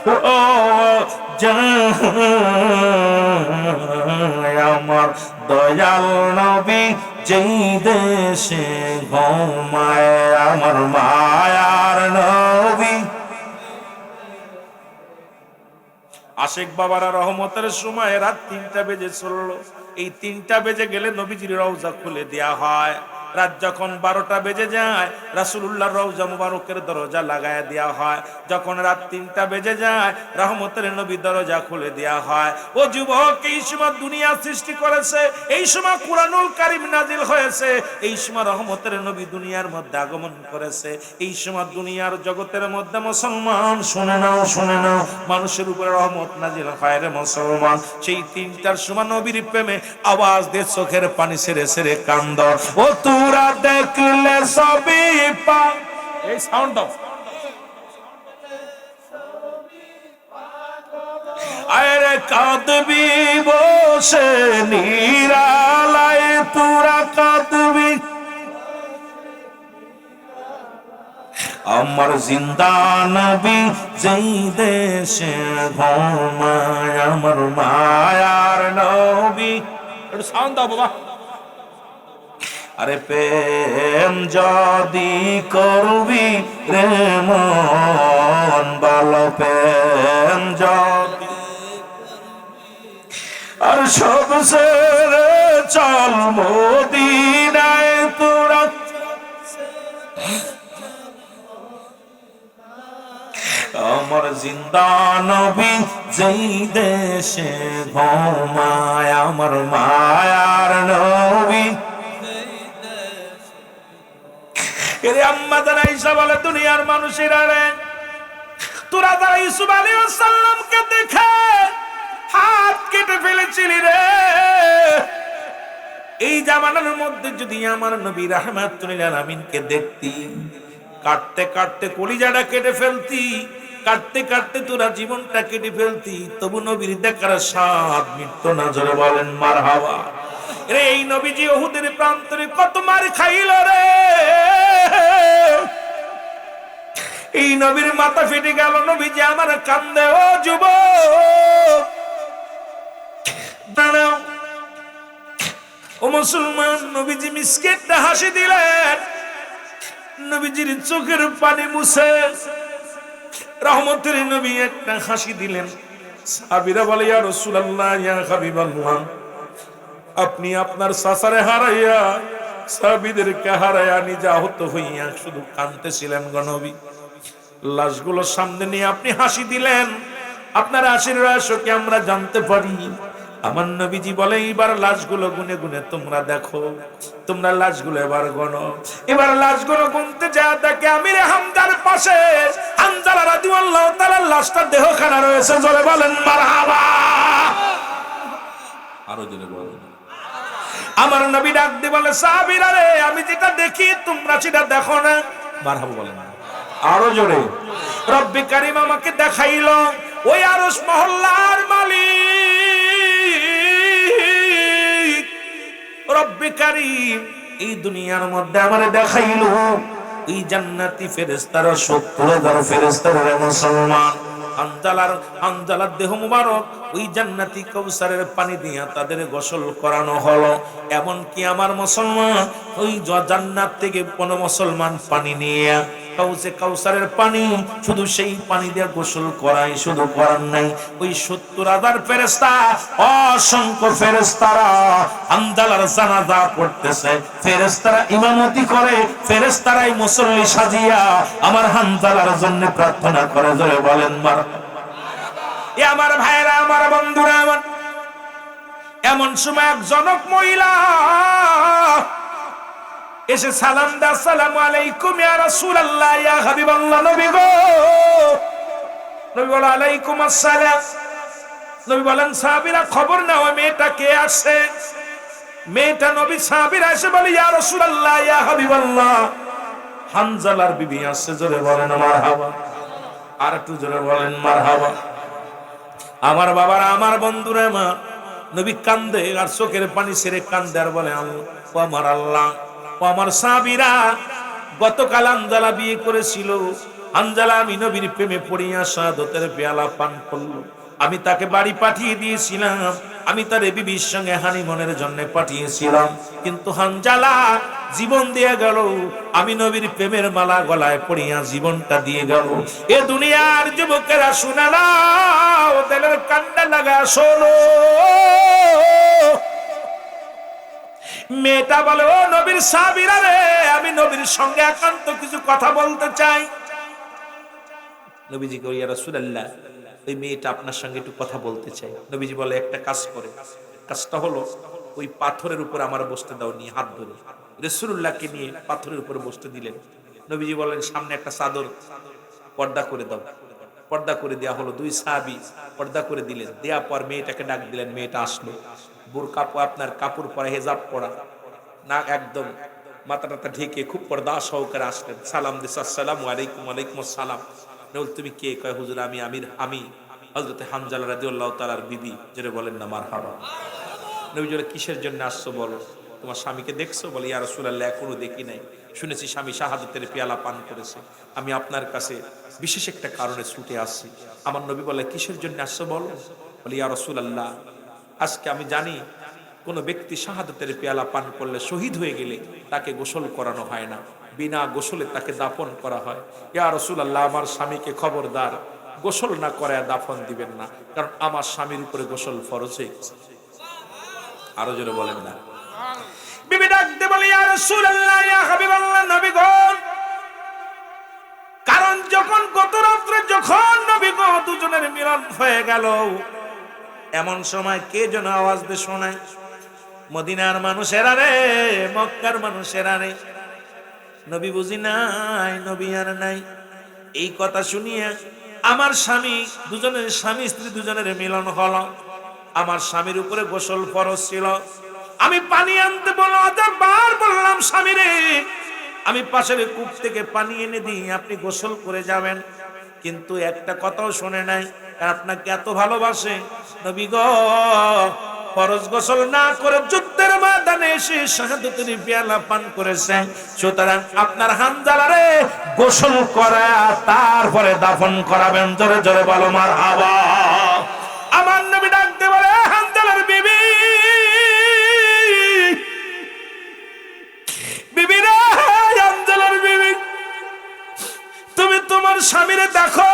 রওয়া যায়। আমার দয়াল নবী যেই দেশে ঘুমায়, আমার মায়ার নবী। আশেক বাবারা রহমতের সময় রাত 3টা বেজে চললো। এই 3টা বেজে গেলে নবীজির রওজা খুলে দেয়া হয়। রাত যখন 12টা বেজে যায়, রাসূলুল্লাহর রওজা মুবারকের দরজা লাগায় দেয়া হয়। যখন রাত 3টা বেজে যায়, রহমতের নবী দরজা খুলে দেয়া হয়। ও যুবক, এই সময় দুনিয়া সৃষ্টি করেছে, এই সময় কুরআনুল কারীম নাজিল হয়েছে, এই সময় রহমতের নবী দুনিয়ার মধ্যে আগমন করেছে। এই সময় দুনিয়ার জগতের মধ্যে মুসলমান শুনে নাও, শুনে নাও, মানুষের উপরে রহমত নাজিল হয় রে মুসলমান। সেই 3টার সময় নবীর প্রেমে আওয়াজ দিয়ে চোখের পানি ছেড়ে ছেড়ে কান্দ। ও তোরা দেখলে সবই পা, এই সাউন্ড অফ, আরে কাঁদবি বসে নিরালায়, তোরা কাঁদবি। আমার জিন্দা নবী যেই দেশে ঘুমায়, আমার মায়ার নবী। একটু সাউন্ড দাও বাবা। আরে প্রেম যদি করবি রে মন ভালো, প্রেম যদি আর সব ছেড়ে চল মদিনায় তোরা। আমার জিন্দা নবী যেই দেশে ঘুমায়, আমার মায়ার নবী। এরে আম্মা জান আয়েশা বলে, দুনিয়ার মানুষেরা রে, তোরা যারা ইউসুফ আলাইহিস সালামকে দেখে হাত কেটে ফেলেছিলি রে, এই জামানার মধ্যে যদি আমার নবী রাহমাতুল লিল আলামিনকে দেখতি, কাটতে কাটতে কলিজাটা কেটে ফেলতি, কাটতে কাটতে তোরা জীবনটা কেটে ফেলতি, তবু নবীর দেখার স্বাদ মিটতো না। জোরে বলেন মারহাবা। রে এই নবীজি উহুদের প্রান্তরে কত মার খাইল রে, এই নবীর মাথা ফেটে গেল, নবীজি আমার কান্দে। ও যুবক দাঁড়াও, ও মুসলমান, নবীজি মিসকেটটা হাসি দিলেন, নবীজির চোখের পানি মুছে রহমতের নবী একটা হাসি দিলেন। সাহাবীরা বলে, ইয়া রাসূলুল্লাহ, ইয়া হাবিবাল্লাহ, আপনি আপনার সাসারে হারাইয়া সাহাবীদেরকে হারাইয়া নিজে আহত হইয়া শুধু কাঁদতেছিলেন গো নবী। লাশগুলো সামনে নিয়ে আপনি হাসি দিলেন, আপনার হাসির রহস্য কি আমরা জানতে পারি? আমার নবীজি বলে, এবার লাশগুলো গুনে গুনে তোমরা দেখো, তোমরা লাশগুলো এবার গণো। এবার লাশগুলো গুনতে যা দেখে আমির হামজার পাশে হানজালা রাদিয়াল্লাহু তাআলা লাশটা দেহখানা রয়েছে। জোরে বলেন মারহাবা। আরো জোরে বলেন। আমার নবী ডাক দিয়ে বলে, সাহাবীরা রে, আমি যেটা দেখি তোমরা সেটা দেখো না। মারহাবা বলেন আরো জোরে। রব্বে কারীম আমাকে দেখাইলো, ওই আরশ মহল্লার মালিক রব্বে কারীম এই দুনিয়ার মধ্যে আমারে দেখাইলো ওই জান্নাতি ফেরেশতারা 70,000 ফেরেশতার মুসলমান হানজালার দেহ মুবারক ওই জান্নাতি কাউসারের পানি দিয়া তাদের গোসল করানো হলো। এমন কি আমার মুসলমান ওই জান্নাত থেকে কোন মুসলমান পানি নিয়ে কাউসারের পানি শুধু সেই পানি দিয়ে গোসল করাই শুধু করার নাই, ওই 70,000 ফেরেশতা অসংখ্য ফেরেশতারা হানজালার জানাজা পড়তেছে, ফেরেশতারা ইমামতি করে, ফেরেশতারাই মুসল্লি সাজিয়া আমার হানজালার জন্য প্রার্থনা করে। জোরে বলেন মারহাবা। এ আমার ভাইরা, আমার বন্ধুরা, আমার এমন সময় এক জনক মহিলা এসে সালাম দা, আসসালামু আলাইকুম ইয়া রাসূলুল্লাহ, ইয়া হাবিবাল্লাহ, নবী গো। নবী বলেন আলাইকুম আসসালাম। নবী বলেন সাহাবীরা খবর নাও মেয়েটা কে আসে। মেয়েটা নবী সাহাবীরা এসে বলে ইয়া রাসূলুল্লাহ, ইয়া হাবিবাল্লাহ, হানজালার বিবি আসছে। জোরে বলেন মারহাবা। আর একটু জোরে বলেন মারহাবা। আমার বাবারা, আমার বন্ধুরা, মা নবী কান্দে আর চোখের পানি ছেড়ে কান্দে আর বলে ও আমার আল্লাহ, ও আমার সাহাবীরা, গতকাল হানজালা বিয়ে করেছিল, হানজালা আমি নবীর প্রেমে পড়িয়া শাহাদাতের পেয়ালা পান করলো। আমি তাকে বাড়ি পাঠিয়ে দিয়েছিলাম, আমি তার বিবির সঙ্গে হানিমুনের জন্য পাঠিয়েছিলাম, কিন্তু হানজালা জীবন দিয়ে গেল। আমি নবীর প্রেমের মালা গলায় পড়িয়া জীবনটা দিয়ে গেল। এ দুনিয়ার যুবকেরা শুনে নাও, ওদের কান্না লাগা শোনো। মেয়েটা বলে ও নবীর সাহাবীরা রে, আমি নবীর সঙ্গে একান্ত কিছু কথা বলতে চাই। নবীজি কই ইয়া রাসূলুল্লাহ, ওই মেয়েটা আপনার সঙ্গে একটু কথা বলতে চাই। নবীজি বলে একটা কাজ করে, কাজটা হলো ওই পাথরের উপর আমার বসতে দাও, নিয়ে হাত ধরে রাসূলুল্লাহকে নিয়ে পাথরের উপর বসতে দিলেন। নবীজি বলেন সামনে একটা চাদর পর্দা করে দাও। পর্দা করে দেয়া হলো, দুই সাহাবী পর্দা করে দিলেন। দেয়া পর মেয়েটাকে ডাক দিলেন, মেয়েটা আসলো। বুরকা আপনার কাপড় পরা, হেজাব পরা, না একদম মাথাটা ঢেকে খুব পর্দা সহকারে আসলেন। সালাম দিস, আসসালামু আলাইকুম। ওয়ালাইকুম আসসালাম। তুমি কে? কয় হুজুর আমি হযরত হানজালা রাদিয়াল্লাহু তাআলার বিবি। জোরে বলেন না মারহাবা। নবী বলে কিসের জন্য আসছো বলো? তোমার স্বামীকে দেখছো? বলে ইয়া রাসূলুল্লাহ এখনো দেখি নাই, শুনেছি স্বামী শাহাদাতের পেয়ালা পান করেছে, আমি আপনার কাছে বিশেষ একটা কারণে ছুটে আসছি। আমার নবী বলে কিসের জন্য আসছো বলো? বলে ইয়া রাসূলুল্লাহ, আজকে আমি জানি কোন ব্যক্তি শাহাদাতের পেয়ালা পান করলে, শহীদ হয়ে গেলে তাকে গোসল করানো হয় না, বিনা গোসলে তাকে দাফন করা হয়। ইয়া রাসূলুল্লাহ, আমার স্বামীকে খবরদার গোসল না করায় দাফন দিবেন না, কারণ আমার স্বামীর উপরে গোসল ফরজ হয়ে গেছে। আরো জোরে বলেন না। বিবি ডাকতে বলে ইয়া রাসূলুল্লাহ, ইয়া হাবিবাল্লাহ, নবী গো, কারণ যখন গত রাত্রে যখন নবী গো দুজনের মিলন হয়ে গেল, এমন সময় কে যেন আওয়াজ দিয়ে শোনায়, মদিনার মানুষেরা রে, মক্কার মানুষেরা রে, নবী বুঝি নাই, নবী আর নাই। এই কথা শুনিয়ে আমার স্বামী, দুজনের স্বামী স্ত্রী দুজনের মিলন হলো। আমার স্বামীর উপরে গোসল ফরজ ছিল। আমি পানি আনতে বার বললাম, স্বামী রে, আমি পাশের কূপ থেকে পানি এনে দিই, আপনি গোসল করে যাবেন। কিন্তু একটা কথাও শুনে নাই, আপনাকে এত ভালোবাসে। নবী গো, ফরজ গোসল না করে যুদ্ধের ময়দানে এসে শাহাদাতের পেয়ালা পান করেছেন, সুতরাং আপনার হানজালারে গোসল করা তারপরে দাফন করাবেন। জোরে জোরে বলো মারহাবা। আমার নবী ডাকতে বলে হানজালার বিবি, বিবি রে, হানজালার বিবি, তুমি তোমার স্বামীরে দেখো,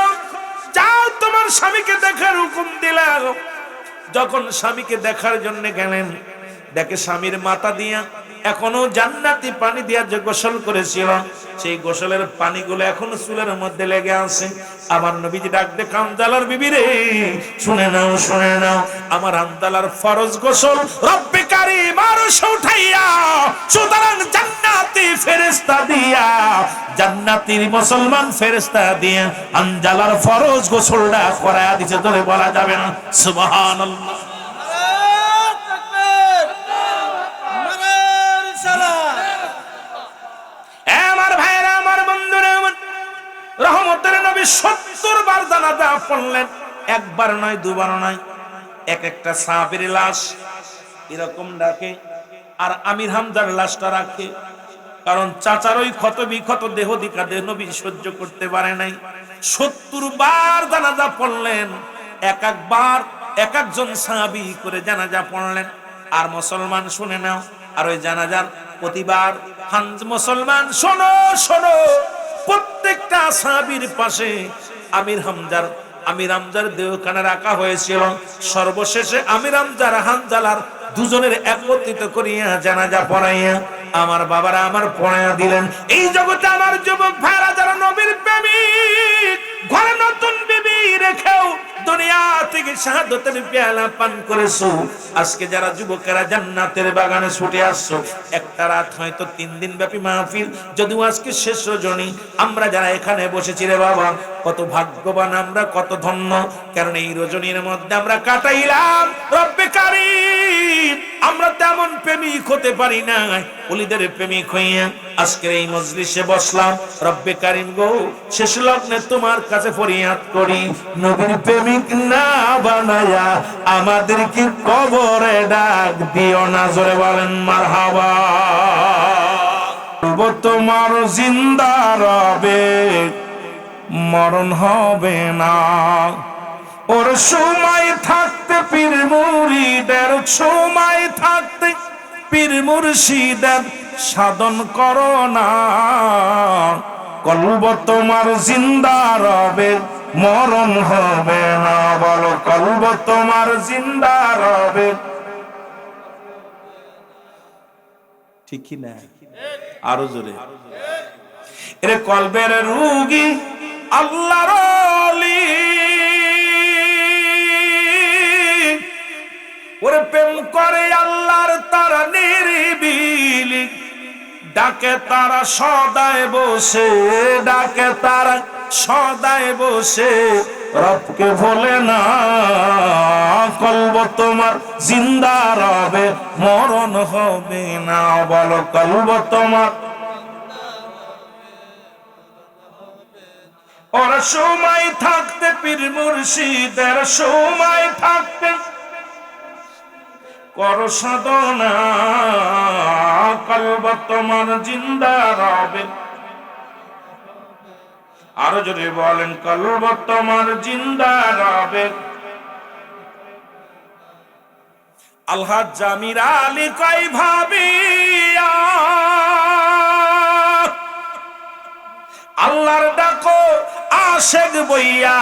যাও তোমার স্বামীকে দেখার হুকুম দিলাম। যখন স্বামীকে দেখার জন্য গেলেন, দেখে স্বামীর মাথা দিয়া এখনো জান্নাতি পানি দিয়া যে গোসল করেছিল, সেই গোসলের পানিগুলো এখনো চুলের মধ্যে লেগে আছে। আমার নবীজি ডাক দে, হানজালার বিবি রে, শুনে নাও, শুনে নাও, আমার হানজালার ফরজ গোসল রব্বে কারীম আরশে উঠাইয়া, সুতরাং জান্নাতি ফেরেশতা দিয়া, জান্নাতীর মুসলমান ফেরেশতা দিয়া হানজালার ফরজ গোসলটা করায়া দিতে, ধরে বলা যাবে না সুবহানাল্লাহ। রহমতের নবী 70 বার জানাজা পড়লেন, একবার নয়, দুবার নয়। এক একটা সাহাবীর লাশ এরকম ডাকে, আর আমির হামজার লাশটা রাখে, কারণ চাচার ওই ক্ষত বিক্ষত দেহ দিকা দেহ নবী সহ্য করতে পারে নাই। 70 বার জানাজা পড়লেন, এক একবার এক একজন সাহাবী করে জানাজা পড়লেন। আর মুসলমান শুনে নাও, আর ওই জানাজার প্রতিবার মুসলমান শোনো শোনো, প্রত্যেকটা সাহাবীর পাশে আমির হামজার দেহখানা রাখা হয়েছিল। সর্বশেষে আমির হামজার হানজালার দুজনের একত্রিত করিয়া জানাজা পড়াইয়া আমার বাবারা আমার পড়াইয়া দিলেন। এই জগতে আমার যুবক ভাইরা যারা নবীর প্রেমিক, ঘরে নতুন বিবি রেখেও দুনিয়া থেকে শাহাদাতের পেয়ালা পান করেছো, আজকে যারা যুবকেরা জান্নাতের বাগানে ছুটে আসছো, একটা রাত হয়তো 3 দিন ব্যাপী মাহফিল, যদিও আজকে শেষ রজনী, আমরা যারা এখানে বসেছি রে বাবা, কত ভাগ্যবান আমরা, কত ধন্য। কারণ এই রজনীর মধ্যে আমরা কাটাইলাম রব্বে কারীম। আমরা তেমন প্রেমিক হতে পারি না, ওলিদের প্রেমিক হইয়া আজকের এই মজলিসে বসলাম। রব্বে কারীম গো, শেষ লগ্নে তোমার কাছে ফরিয়াদ করি, নবীর প্রেমিক না বানায়া আমাদেরকে কবরে ডাক দিও না। জোরে বলেন মারহাবা। তোমার জিন্দা রবে, মরণ হবে না। ওর সময় থাকতে পীর মুরিদের, সময় থাকতে পীর মুর্শিদের সাধন করো না। কলব তোমার জিন্দা রবে, মরণ হবে না। বলো কলব তোমার জিন্দা রবে, ঠিক কি না? আরো জোরে। এরে কলবের রোগী আল্লাহর ওলি, ওরে প্রেম করে আল্লাহর তারা নিরিবিলি, ডাকে তারা সদায় বসে, ডাকে তারা সদায় বসে, রবকে ভোলে না। কলব তোমার জিন্দা রবে, মরণ হবে না। বলো কলব তোমার। ওরা সময় থাকতে পীর মুর্শিদের, সময় থাকতে করো সাধনা। কলব তোমার জিন্দা রবে, আরো যদি বলেন কলব তোমার জিন্দা রবে। আলহাজ জামির আলী কই ভাবিয়া আল্লাহর ডাকো আশেক বইয়া,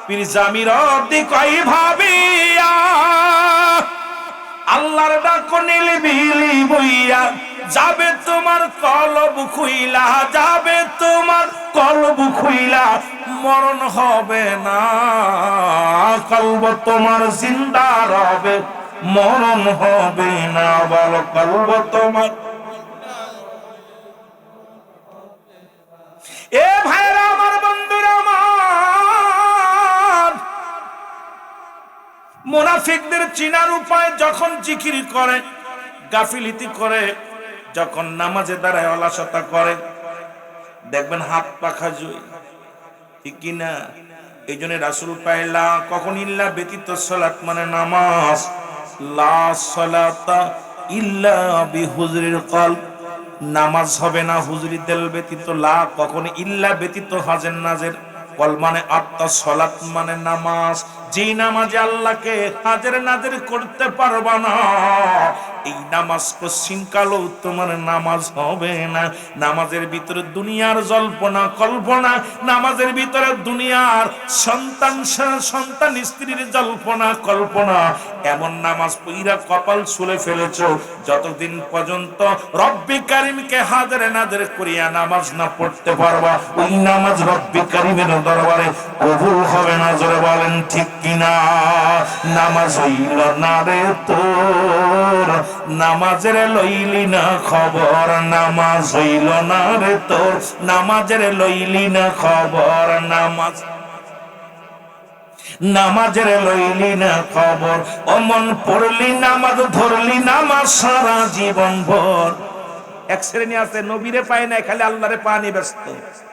পীর জামির অদি কই ভাবিয়া আল্লাহর ডাকো নিলিবিলি বইয়া, যাবে তোমার কলব খুইলা, যাবে তোমার কলব খুইলা, মরণ হবে না। কলব তোমার জিন্দা রবে, মরণ হবে না। বলো কলব তোমার। এ ভাইরা আমার, বন্ধুরা আমার, মুনাফিকদের চিনার উপায়, যখন জিকির করে গাফিলিতি করে, যখন নামাজে দাঁড়ায় অলসতা করে, দেখবেন হাত পাখা জুই, ঠিক কিনা? এই জন্য রাসূল পাইলা কখন ইল্লা ব্যতীত সালাত মানে নামাজ, লা সালাতা ইল্লা বিহুজরিল কলব, নামাজ হবে না হুজুরি দিল ব্যতীত, লা কখন ইল্লা ব্যতীত হাজের নাজের, কল মানে আত্মা, সালাত মানে নামাজ। যে নামাজে আল্লাহকে হাজের নাজের করতে পারবা না, এই নামাজ কোশ্চিন কালো তোমার নামাজ হবে না। নামাজের ভিতরে দুনিয়ার জল্পনা কল্পনা, নামাজের ভিতরে দুনিয়ার সন্তান স্ত্রীর জল্পনা কল্পনা, এমন নামাজ পইরা কপাল ছুলে ফেলেছো, যতদিন পর্যন্ত রব্বে কারীমকে হাজরে নাজরে করিয়া নামাজ না পড়তে পারবা, ওই নামাজ রব্বে কারীমের দরবারে কবুল হবে না। জোরে বলেন ঠিক কিনা? নামাজ হইল না রে তোর, নামাজের লইলি না খবর, নামাজ হইল না রে তোর, নামাজের লইলি না খবর, নামাজের লইলি না খবর। অমন পড়লি নামাজ, ধরলি নামাজ সারা জীবন ভর, এক শ্রেণী আছে নবীরে পায় না, খালি আল্লাহরে পানি ব্যস্ত।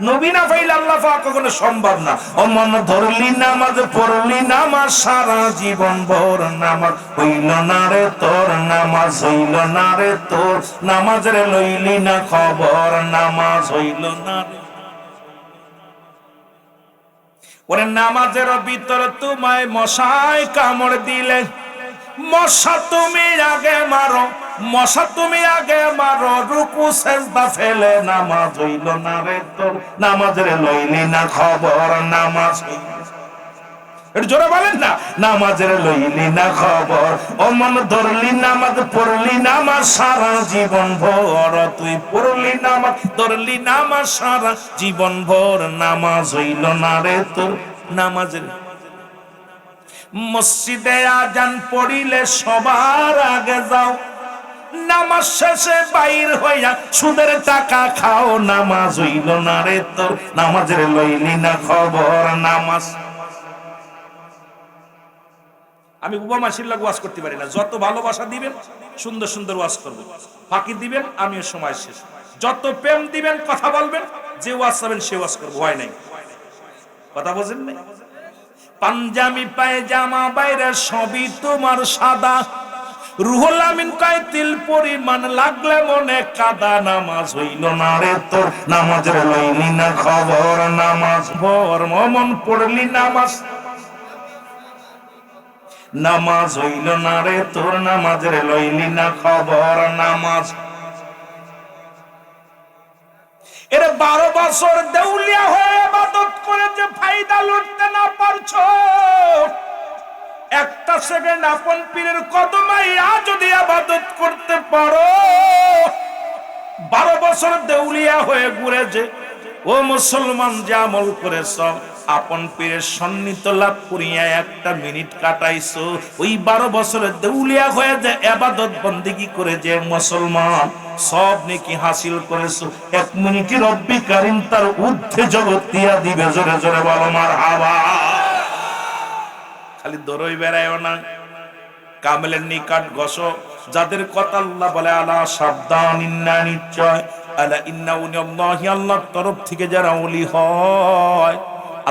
নবী না পাইলে আল্লাহ পাওয়া কখনো সম্ভব না। ও মন ধরলি নামাজ পড়লি নামাজ সারা জীবন ভোর নামাজ হইল না রে তোর, নামাজ হইল না রে তোর, নামাজ রে লইলি না খবর, নামাজ হইল না রে। ওরে নামাজের ভিতর তোমায় মশায় কামড় দিলে, মশা তুমি আগে মারো, মশা তুমি আগে মারো, রুকু সেজদা ফেলে নামাজ হইল না রে তোর, নামাজ রে লইলি না খবর, নামাজ একটু জোরে বলেন না, নামাজের লইলি না খবর। ও মন ধরলি নামাজ পড়লি নামাজ সারা জীবন ভোর, তুই পড়লি নামাজ ধরলি নামাজ সারা জীবন ভোর, নামাজ হইল না রে তোর, নামাজের। মসজিদে আজান পড়িলে সবার আগে যাও, নামাজ শেষে বাইর হইয়া সুদের টাকা খাও, নামাজ হইল না রে তোর, নামাজের লইলি না খবর, নামাজ। আমি উপমাসির লাগ ওয়াজ করতে পারি না, যত ভালোবাসা দিবেন সুন্দর সুন্দর ওয়াজ করবো, ফাঁকি দিবেন আমিও সময় শেষ, যত প্রেম দিবেন কথা বলবেন, যে ওয়াজ চাবেন সে ওয়াজ করবো, হয় নাই কথা বোঝেন নাই? পাঞ্জাবি পায়জামা বাইরে সবই তোমার সাদা, রুহুল আমিন কয় তিল পরিমাণ লাগলে মনে কাদা, নামাজ হইল না রে তোর, নামাজের লইলি না খবর, নামাজ ভোর মন পড়লি নামাজ, নামাজ হইল না রে তোর, নামাজের লইলি না খবর, নামাজ। এর 12 বছর দেউলিয়া হয়ে ইবাদত করে যে ফায়দা লুটতে না পারছো, একটা সেকেন্ড আপন পীরের কদমাইয়া যদি ইবাদত করতে পারো, 12 বছর দেউলিয়া হয়ে ঘুরে যে ও মুসলমান যে আমল করেছ, আপন পীরের সন্নিহিত লাভ করিয়া একটা মিনিট কাটাইছো, ওই 12 বছরের দেউলিয়া হয়ে যে ইবাদত বন্দেগী করে যে মুসলমান সব নেকি হাসিল করেছো, 1 মিনিটে রব্বি কারীম তার ঊর্ধ্বে জগৎ দিয়া দিবে, জোরে জোরে বলো মারহাবা। খালি দরই বেড়ায়ও না, কামেলের নিকট গসো, যাদের কথা আল্লাহ বলে আলা সাবধান, ইন্না নিশ্চয়, আলা ইন্না উনিয়াল্লাহি, আল্লাহর তরফ থেকে যারা ওলি হয়।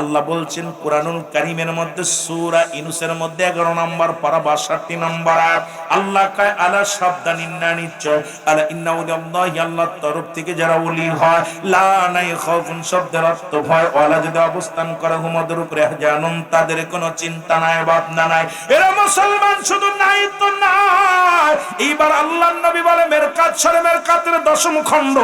আল্লাহ বলছেন কুরআনুল কারীমের মধ্যে সূরা ইউনূসের মধ্যে 11 নম্বর পারা 62 নম্বর আয়াত, আল্লাহ কয় আলা সাবধান, ইন্না নিশ্চয়, আলা ইন্না উনিয়াল্লাহি, আল্লাহর তরফ থেকে যারা ওলি হয়, লা নাই খাউফুন শব্দের অর্থ ভয়, ওয়ালা যদি অবস্থান করে হুমদের উপরে জানুন, তাদের কোনো চিন্তা নাই ভাবনা নাই। এরা মুসলমান শুধু নাই তো নাই, এইবার আল্লাহর নবী বলে মেরকাত শরীফের কাতের 10ম খণ্ড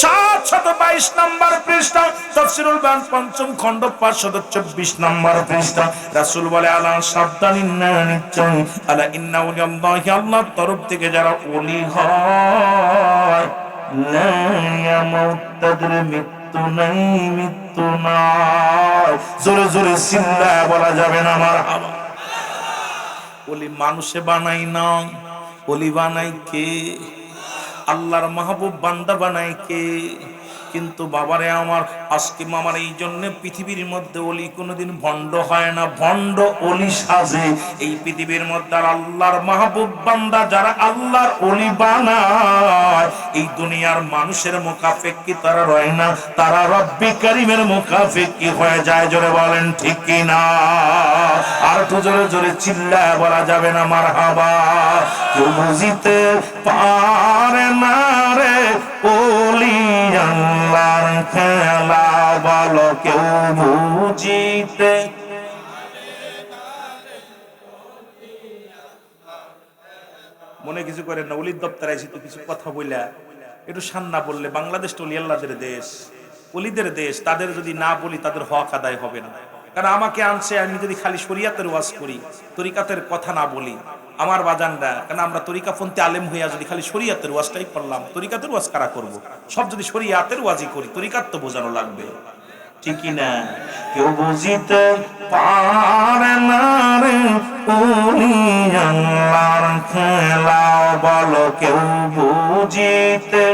722 নম্বর পৃষ্ঠা, তাফসীরুল বায়ান 5ম খণ্ড 524 নম্বর পৃষ্ঠা, রাসূল বলে আলা সাবধান, ইন্না নিশ্চয়, আলা ইন্না উলিয়াল্লাহি, আল্লাহর তরফ থেকে যারা ওলি হয়, লা ইয়ামুত, তাদের মৃত্যু নাই, মৃত্যু নাই। জোরে জোরে চিল্লায়া বলা যাবে না মারহাবা। ওলি মানুষে বানাই না, ওলি বানাই কে? আল্লাহর মাহবুব বান্দা বানাই কে? কিন্তু বাবারে আমার, আজকে মামার এই জন্য পৃথিবীর মধ্যে ওলি কোনোদিন ভণ্ড হয় না, ভণ্ড ওলি সাজে এই পৃথিবীর মধ্যে। আর আল্লাহর মাহবুব বান্দা যারা আল্লাহর ওলি বানায়, এই দুনিয়ার মানুষের মুখাপেক্ষী তারা রয় না, তারা রব্বি কারীমের মুখাপেক্ষী হয়ে যায়। জোরে বলেন ঠিক কিনা? আর তো জোরে জোরে চিল্লায় বলা যাবে না মারহাবা। কেউ বুঝিতে পারে না রে ওলি আল্লাহর খেলা, বলো কেউ বুঝিতে। মনে কিছু করেন না, ওলির দপ্তরে আইছি তো কিছু কথা বইলা একটু সান্না বললে, বাংলাদেশ তো ওলি আল্লাহদের দেশ, ওলিদের দেশ, তাদের যদি না বলি তাদের হক আদায় হবে না। কারণ আমাকে আনছে, আমি যদি খালি শরিয়াতের ওয়াজ করি, তরিকাতের কথা না বলি, আমার বাজানরা, কারণ আমরা তরিকাপন্থী আলেম হইয়া যদি খালি শরিয়াতের ওয়াজটাই করলাম, তরিকাতের ওয়াজ কারা করবো? সব যদি শরিয়াতের ওয়াজই করি, তরিকাত তো বোঝানো লাগবে, ঠিকই না? কেউ বুঝিতে পারে না রে ওলি আল্লাহর খেলা, বলো কেউ বুঝিতে।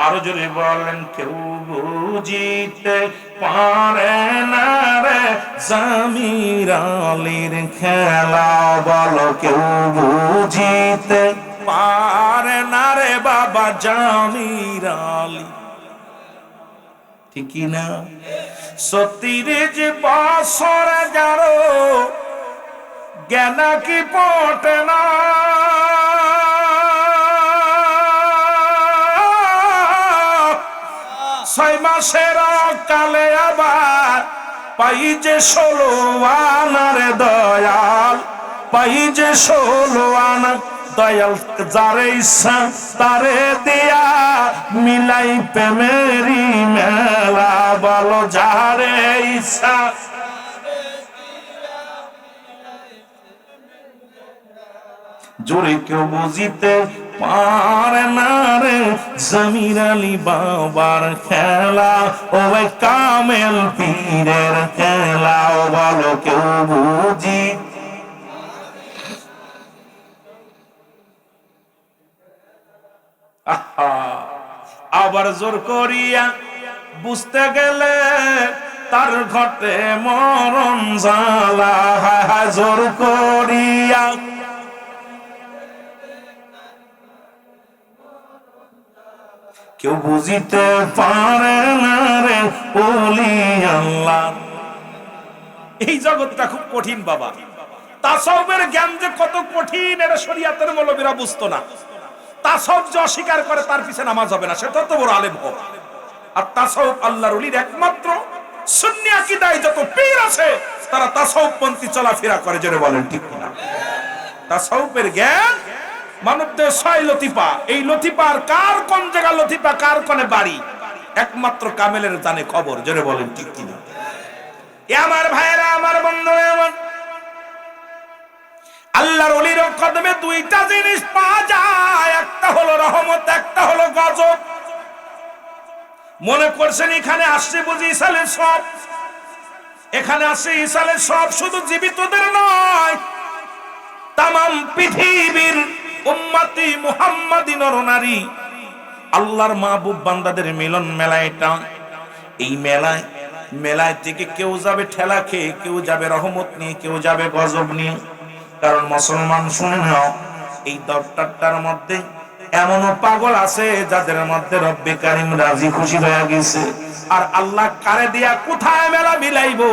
আরো জোরে বলেন, কেউ বুঝিতে পারে না রে জামির আলীর খেলা। বলো, কেউ বুঝিতে পারে না রে বাবা জামির আলী, ঠিক না? ৩৬ বছর যারো জ্ঞান কি পটে না, ৬ মাসের কালে আবার পাই যে ১৬ আনার দয়াল, পাই যে ১৬ আনা দয়াল। যারে ইচ্ছা তারে দিয়া মিলাই প্রেমেরি মেলা। বলো, যারে ইচ্ছা। জোরে, কেউ বুঝিতে পারে না রে জামির আলী বাবার খেলা, ও কামেল পীরের খেলা। বলো, কেউ বুঝি। আবার জোর করিয়া বুঝতে গেলে তার ঘটে মরণ জ্বালা। জোর করিয়া কেউ বুঝিতে পারে না রে ওলি আল্লাহ। এই জগৎটা খুব কঠিন বাবা। তাসাউফের জ্ঞান যে কত কঠিন এটা শরীয়তের মৌলবীরা বুঝতো না। তাসাউফ যে অস্বীকার করে তার পিছে নামাজ হবে না, সেটা তো বড় আলেম হোক। আর তাসাউফ আল্লাহর ওলির একমাত্র সুন্নি আকীদায় যত পীর আছে তারা তাসাউফপন্থী চলাফেরা করে, জোরে বলেন ঠিক না? তাসাউফের জ্ঞান মানবদের ৬ লতিফা। এই লতিফার কার কোন জায়গা লতিফা, কার কোনে বাড়ি, একমাত্র কামেলের জানে খবর, জোরে বলেন ঠিক কিনা? এ আমার ভাইয়েরা, আমার বন্ধুরা, আমার আল্লাহর ওলির কদমে ২টা জিনিস পাওয়া যায়, একটা হলো রহমত, একটা হলো গজব। মনে করছেন এখানে আসছে বুঝি ইসালের সব? এখানে আসছে ইসালের সব, শুধু জীবিতদের নয়, তামাম পৃথিবীর উম্মতি মুহাম্মাদি নরনারী আল্লাহর মাহবুব বান্দাদের মিলন মেলা এটা। এই মেলায় থেকে কেউ যাবে ঠেলা খেয়ে, কেউ যাবে রহমত নিয়ে, কেউ যাবে গজব নিয়ে। কারণ মুসলমান শুনে নাও, এই দফতরটার মধ্যে এমনও পাগল আছে যাদের মধ্যে রব্বে কারিম রাজি খুশি হয়ে গেছে। আর আল্লাহ কারে দিয়া কোথায় মেলা মিলাইবো,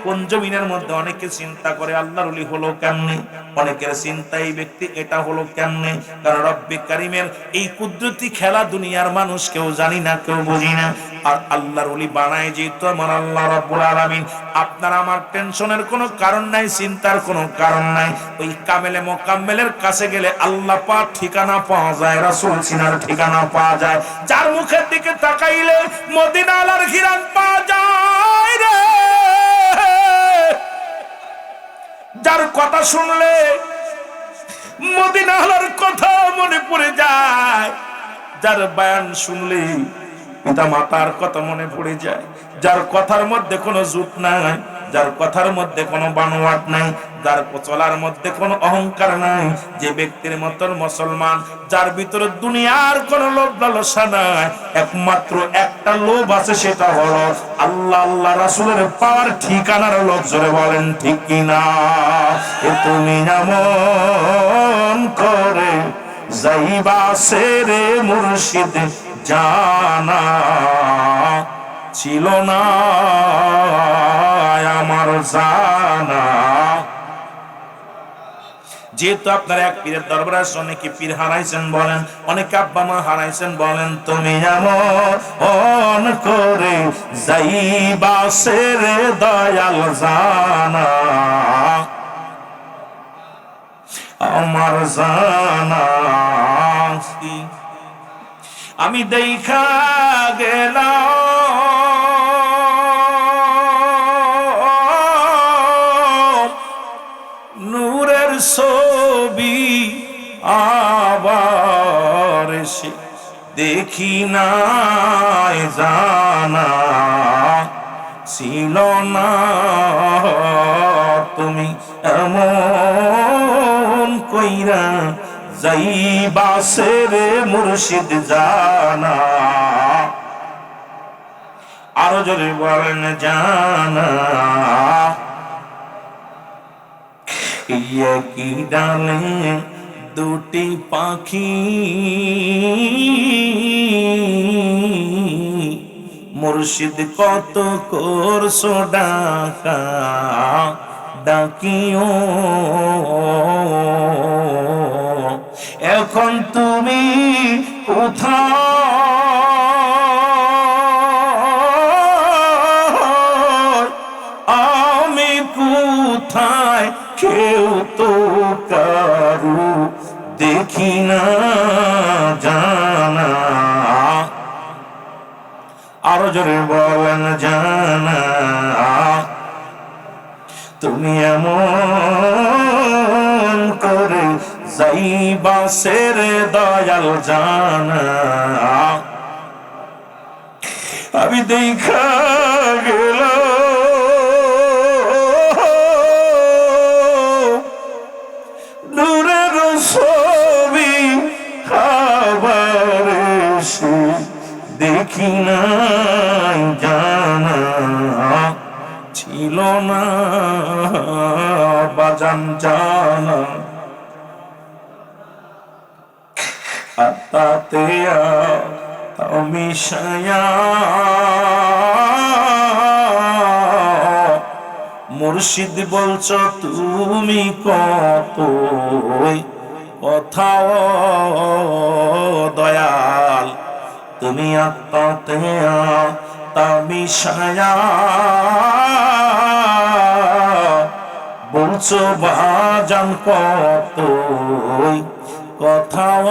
কোন জমিনের মধ্যে অনেকে চিন্তা করে আল্লাহর ওলি হলো কেমনে, অনেকের চিন্তা এই ব্যক্তি এটা হলো কেমনে। কারণ রব্বে কারিমের এই কুদরতি খেলা দুনিয়ার মানুষ কেউ জানি না, কেউ বুঝি না। আর আল্লাহর ওলি বানায় যেহেতু আমার আল্লাহ রাব্বুল আলামিন, আপনার আমার টেনশনের কোনো কারণ নাই, চিন্তার কোনো কারণ নাই। ওই কামেলে মোকাম্মেলের কাছে গেলে আল্লাহ পাক ঠিকানা পাওয়া যায়, রাসূল সিনার ঠিকানা পাওয়া যায়, যার মুখের দিকে তাকাইলে মদিনার ঘিরান পাওয়া যায় রে, যার কথা শুনলে মদিনার কথা মনে পড়ে যায়, যার বয়ান শুনলে পিতা মাতার কথা মনে পড়ে যায়, যার কথার মধ্যে কোনো জুট নাই, যার কথার মধ্যে কোনো বানোয়াট নাই, যার চলার মধ্যে কোনো অহংকার নাই, যে ব্যক্তির মতন মুসলমান যার ভিতরে দুনিয়ার কোনো লোভ লালসা নাই, একমাত্র একটা লোভ আছে, সেটা হলো আল্লাহ আল্লাহ রাসূলের পাওয়ার ঠিকানার লোভ। জোরে বলেন ঠিক কিনা? এ তুমি এমন করে যাইবা সেরে মুর্শিদ জানা ছিল না আমার জানা। যেহেতু আপনারা এক পীরের দরবারে আসেন, অনেকে পীর হারাইছেন বলেন, অনেকে আব্বা মা হারাইছেন বলেন, তুমি এমন করে যাইবা সেরে দয়াল জানা আমার জানা। আমি দেখা গেলাম নূরের ছবি, আবার সে দেখি নাই জানা ছিল না তুমি এমন কইরা যাইবা সেরে মুর্শিদ জানা। আরো জোরে বলেন জানা। একই ডালে দুটি পাখি, মুর্শিদ কত করছো ডাকা ডাকিও, এখন তুমি কোথায়, আমি কোথায়, কেউ তো কারু দেখি না জানা। আরো জোরে বলেন জানা। তুমি এমন করে যাইবা সেরে দয়াল জানা, আমি দেখা গেল নূরের ছবি, আবার এসে দেখি না জানা, ছিল না বাজান জানা। তাতে আমি সায়া মুর্শিদ বলছ তুমি কত কোথাও দয়াল, তুমি আত্মাতে আমি সায়া বলছো বাজান কত কোথাও,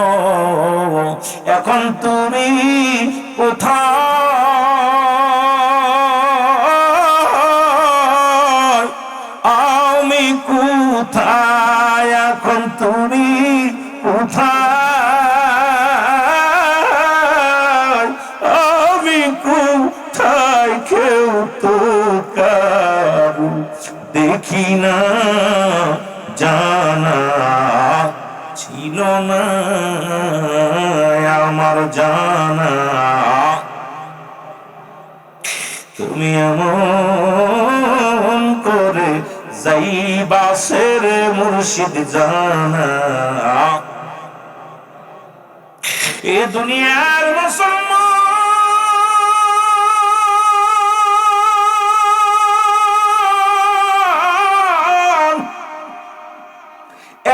এখন তুমি কোথায়, আমি কোথায়, এখন তুমি কোথায়, আমি কোথায়, কেউ তো কারু দেখি না জানা, ছিল না আমার জানা। তুমি এমন করে যাইবা সেরে মুর্শিদ জানা। এ দুনিয়ার মুসলমান,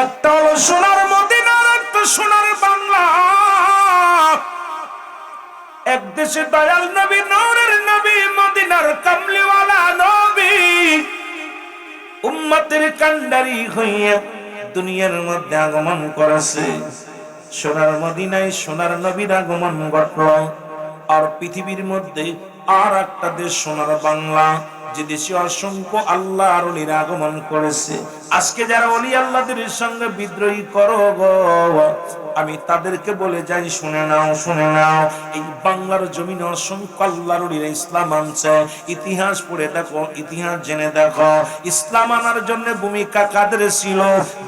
একটা হলো সোনার মদিনা, একটা সোনার বাংলা। এক দেশে দয়াল নবী, নূরের নবী, মদিনার কামলিওয়ালা নবী, উম্মতের কান্ডারি হইয়া দুনিয়ার মধ্যে আগমন করেছে। সোনার মদিনায় সোনার নবীর আগমন ঘটল। আর পৃথিবীর মধ্যে আর একটা দেশ সোনার বাংলা, যে দেশে অসংখ্য আল্লাহর ওলির আগমন করেছে। আজকে যারা ওলি আল্লাহদের সঙ্গে বিদ্রোহী করো গো, আমি তাদেরকে বলে যাই শুনে নাও, শুনে নাও। এই বাংলার জমিনে অসংখ্য আল্লাহর ওলিরা ইসলাম আনছে। ইতিহাস পড়ে দেখো, ইতিহাস জেনে দেখো, ইসলাম আনার জন্য ভূমিকা কাদের ছিল?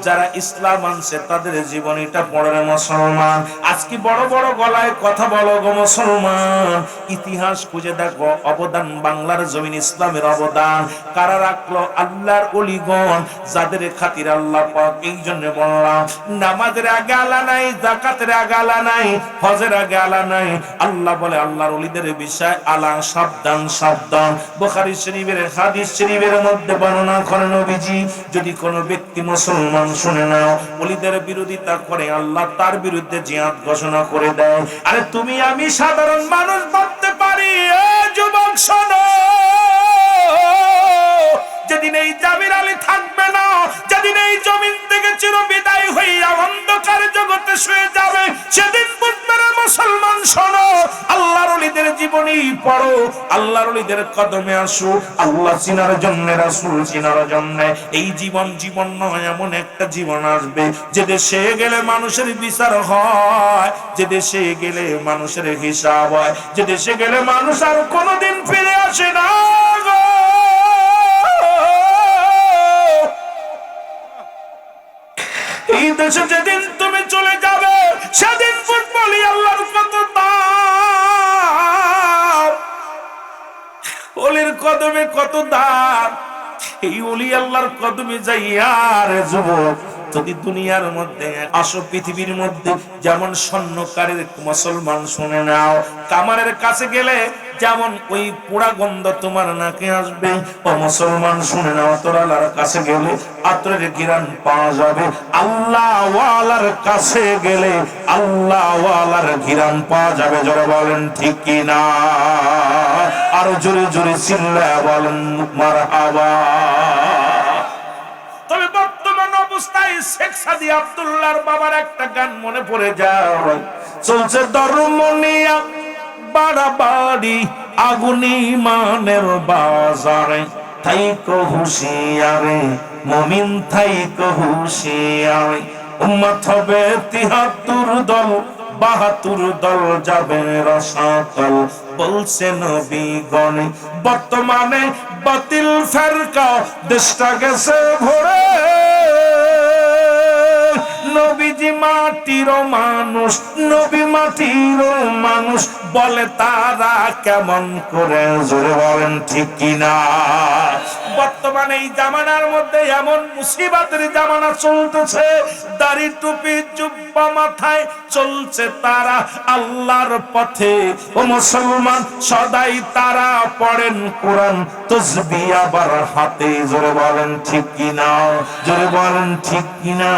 যারা ইসলাম আনছে তাদের জীবনীটা পড়ে মুসলমান। আজকে বড় বড় গলায় কথা বলো গো মুসলমান, ইতিহাস খুঁজে দেখো, অবদান বাংলার জমিন ইসলামের অবদান কারা রাখলো? আল্লাহর ওলিগণ, যাদের খাতির আল্লাহ পাক এই জন্য বললাম, নামাজের আগে আলা নাই, যাকাতের আগে আলা নাই, হজের আগে আলা নাই। আল্লাহ বলে আল্লাহর ওলিদের বিষয় আলা, সাবধান সাবধান। বুখারী শরীফের হাদিস শরীফের মধ্যে বর্ণনা করেন নবীজি, যদি কোনো ব্যক্তি মুসলমান শুনে নাও ওলিদের বিরোধিতা করে, আল্লাহ তার বিরুদ্ধে জিহাদ ঘোষণা করে দেয়। আরে তুমি আমি সাধারণ মানুষ ভাবতে পারি, এ যুবক শোনো, যেদিন এই জামির আলী থাকবে না, যেদিন এই জমিন থেকে চির বিদায় হইয়া অন্ধকার জগতে শুয়ে যাবে, সেদিন বুঝবে না মুসলমান। শোনো, আল্লাহর ওলিদের জীবনী পড়ো, আল্লাহর ওলিদের কদমে আসো, আল্লাহ চিনার জন্য, রাসূল চিনার জন্য। এই জীবন জীবন নয়, এমন একটা জীবন আসবে যে দেশে গেলে মানুষের বিচার হয়, যে দেশে গেলে মানুষের হিসাব হয়, যে দেশে গেলে মানুষ আর কোনোদিন ফিরে আসে না গো। এই দেশে যেদিন তুমি চলে যাবে, সেদিন বুঝবলি আল্লাহর কত দাম। কদমে কত দাম। এই ওলি আল্লাহর কদমে যাইয়া রে যুবক, যদি দুনিয়ার মধ্যে আসো, পৃথিবীর মধ্যে যেমন স্বর্ণকারের মুসলমান শুনে নাও, কামারের কাছে গেলে যেমন ওই পোড়া গন্ধ তোমার নাকে আসবে, ও মুসলমান শুনে নাও, তোর আল্লাহর কাছে গেলে আতরের ঘ্রাণ পাওয়া যাবে। আল্লাহ ওয়ালার কাছে গেলে আল্লাহ ওয়ালার ঘ্রাণ পাওয়া যাবে। জোরে বলেন ঠিক কি না? আরো জোরে জোরে চিল্লায়া বলেন মারহাবা। তবে বর্তমান অবস্থায় শেখ সাদি আব্দুল্লাহর বাবার একটা গান মনে পড়ে যায়, চলছে ধর্মনিয়া বাড়াবাড়ি আগুনি মানের বাজারে, থাইকো হুঁশিয়ারে মুমিন থাইকো হুঁশিয়ারে, উম্মত হবে ৭৩ দল, ৭২ দল যাবে রসাতল, বলছে নবীগণ। বর্তমানে বাতিল ফেরকা দেশটা গেছে ভরে, নবীজি মাটির মানুষ, নবী মাটির মানুষ, বলে তারা কেমন করে। জোরে বলেন ঠিক কিনা? বর্তমানে এই জামানার মধ্যে এমন মুসিবতের জামানা চলতেছে, দাড়ি টুপি জুব্বা মাথায় চলছে তারা আল্লাহর পথে। ও মুসলমান, সদাই তারা পড়েন কোরআন তাসবিহ আবার হাতে। জোরে বলেন ঠিক কিনা? জোরে বলেন ঠিক কিনা?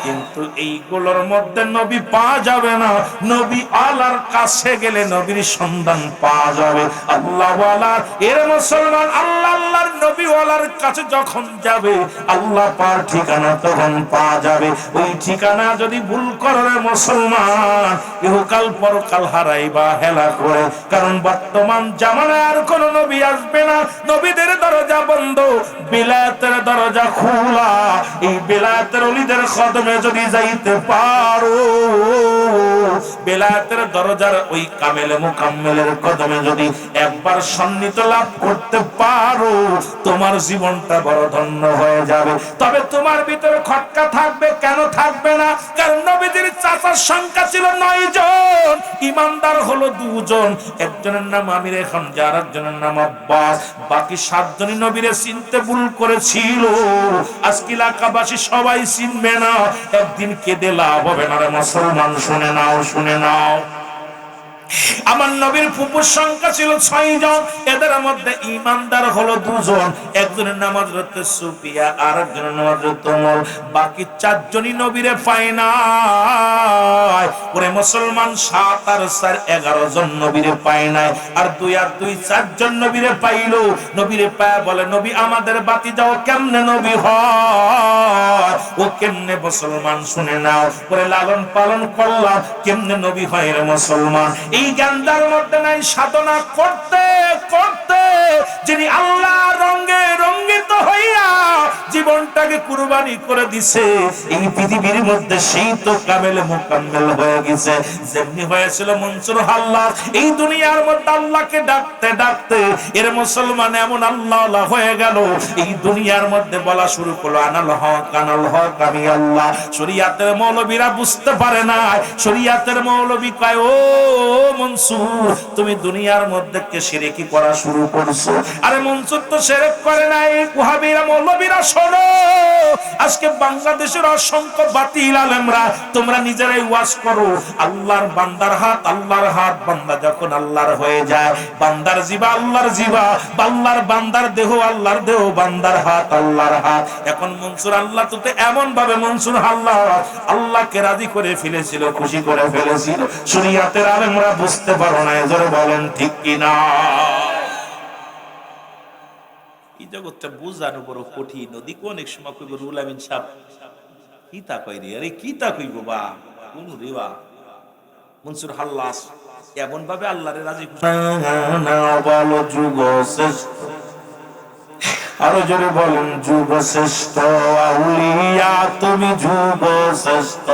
কিন্তু এইগুলোর মধ্যে নবী পাওয়া যাবে না। নবী আল্লাহর কাছে গেলে নবীর সন্ধান পাওয়া যাবে। আল্লাহ ওয়ালা এর মুসলমান, আল্লাহ আল্লাহর নবী ওয়ালার কাছে যখন যাবে, আল্লাহ পার ঠিকানা তখন পাওয়া যাবে। ওই ঠিকানা যদি ভুল করে মুসলমান, ইহকাল পরকাল হারাইবা হেলা করে। কারণ বর্তমান জামানায় আর কোন নবী আসবে না, নবীদের দরজা বন্ধ, বিলায়াতের দরজা খোলা। এই বিলায়াতের ওলিদের কদমে যদি যাইতে পারো, বেলায়েতের দরজার ওই কামেলে মুকাম্মেলের কদমে যদি একবার সন্নিহিত লাভ করতে পারো, তোমার জীবনটা বড় ধন্য হয়ে যাবে। তবে তোমার ভিতরে খটকা থাকবে, কেন থাকবে না? কারণ নবীদের চাচার সংখ্যা ছিল 9 জন, ইমানদার হলো 2 জন। একজনের নাম আমির খামজা, আর একজনের নাম আব্বাস। বাকি 7 জনই নবীরে চিনতে ভুল করেছিল। আজকে এলাকাবাসী সবাই চিনবে না, একদিন কেঁদে লাভ হবে না রে মুসলমান। শুনে নাও, শুনে নাও, আমার নবীর ফুপুর সংখ্যা ছিল 6 জন, এদের মধ্যে ইমানদার হলো 2 জন। একজনের নাম হযরত সুফিয়া, আর একজনের নাম হযরত উমর। বাকি 4 জনই নবীরে পায় না। ওরে মুসলমান, 7 আর 4 11 জন নবীরে পায় না, আর 2 আর 2 4 জন নবীরে পাইলো। নবীরে পায় বলে, নবী আমাদের বাতি যাও কেমনে নবী হয়? ও কেমনে মুসলমান? শুনে নাও, ওরে লালন পালন করলাম কেমনে নবী হয় রে মুসলমান। এই জ্ঞানদার মধ্যে নাই, সাধনা করতে করতে যিনি আল্লাহ রঙে রঙ্গিত হইয়া জীবনটাকে কুরবানি করে দিছে, এই পৃথিবীর মধ্যে সেই তো কামেলে মুকাম্মেল হয়ে গেছে। যেমনি হয়েছিল মনসুর হাল্লার, এই দুনিয়ার মধ্যে আল্লাহকে ডাকতে ডাকতে এর মুসলমান এমন আল্লাহ হয়ে গেল, এই দুনিয়ার মধ্যে বলা শুরু করলো আনাল হক, আনাল হক, আমি আল্লাহ। শরীয়তের মৌলবীরা বুঝতে পারে না, শরীয়তের মৌলবী কয়, ও মনসুর, তুমি দুনিয়ার মধ্যে কে শিরকি করা শুরু করছো? আরে মনসুর তো শিরক করে নাই। ওয়াহাবীরা মৌলবীরা শোনো, আজকে বাংলাদেশের অসংখ্য বাতিল আলেমরা, তোমরা নিজেরাই ওয়াজ করো, আল্লাহর বান্দার হাত, আল্লাহর হাত। বান্দা যখন আল্লাহর হয়ে যায়, বান্দার জিবা আল্লাহর জিবা, আল্লাহর বান্দার দেহ আল্লাহর দেহ, বান্দার হাত আল্লাহর হাত। এখন মনসুর আল্লাহ তো এমন ভাবে মনসুর আল্লাহ আল্লাহকে রাজি করে ফেলেছিল, খুশি করে ফেলেছিল, শরীয়তের আলেমরা বুঝতে পারো না। জোরে বলেন ঠিক কিনা? এই জগৎটা বুঝানো বড় কঠিন। ওদিকে অনেক সময় কইব রুল আমিন সাহেব কি তা কই রে, আরে কি তা কইব বা কোন রে বা মনসুর হাল্লাস এমন ভাবে আল্লাহরে রাজি খুশি না। বলো যুগ শ্রেষ্ঠ, আরো জোরে বলেন যুগ শ্রেষ্ঠ, আউলিয়া তুমি যুগ শ্রেষ্ঠ,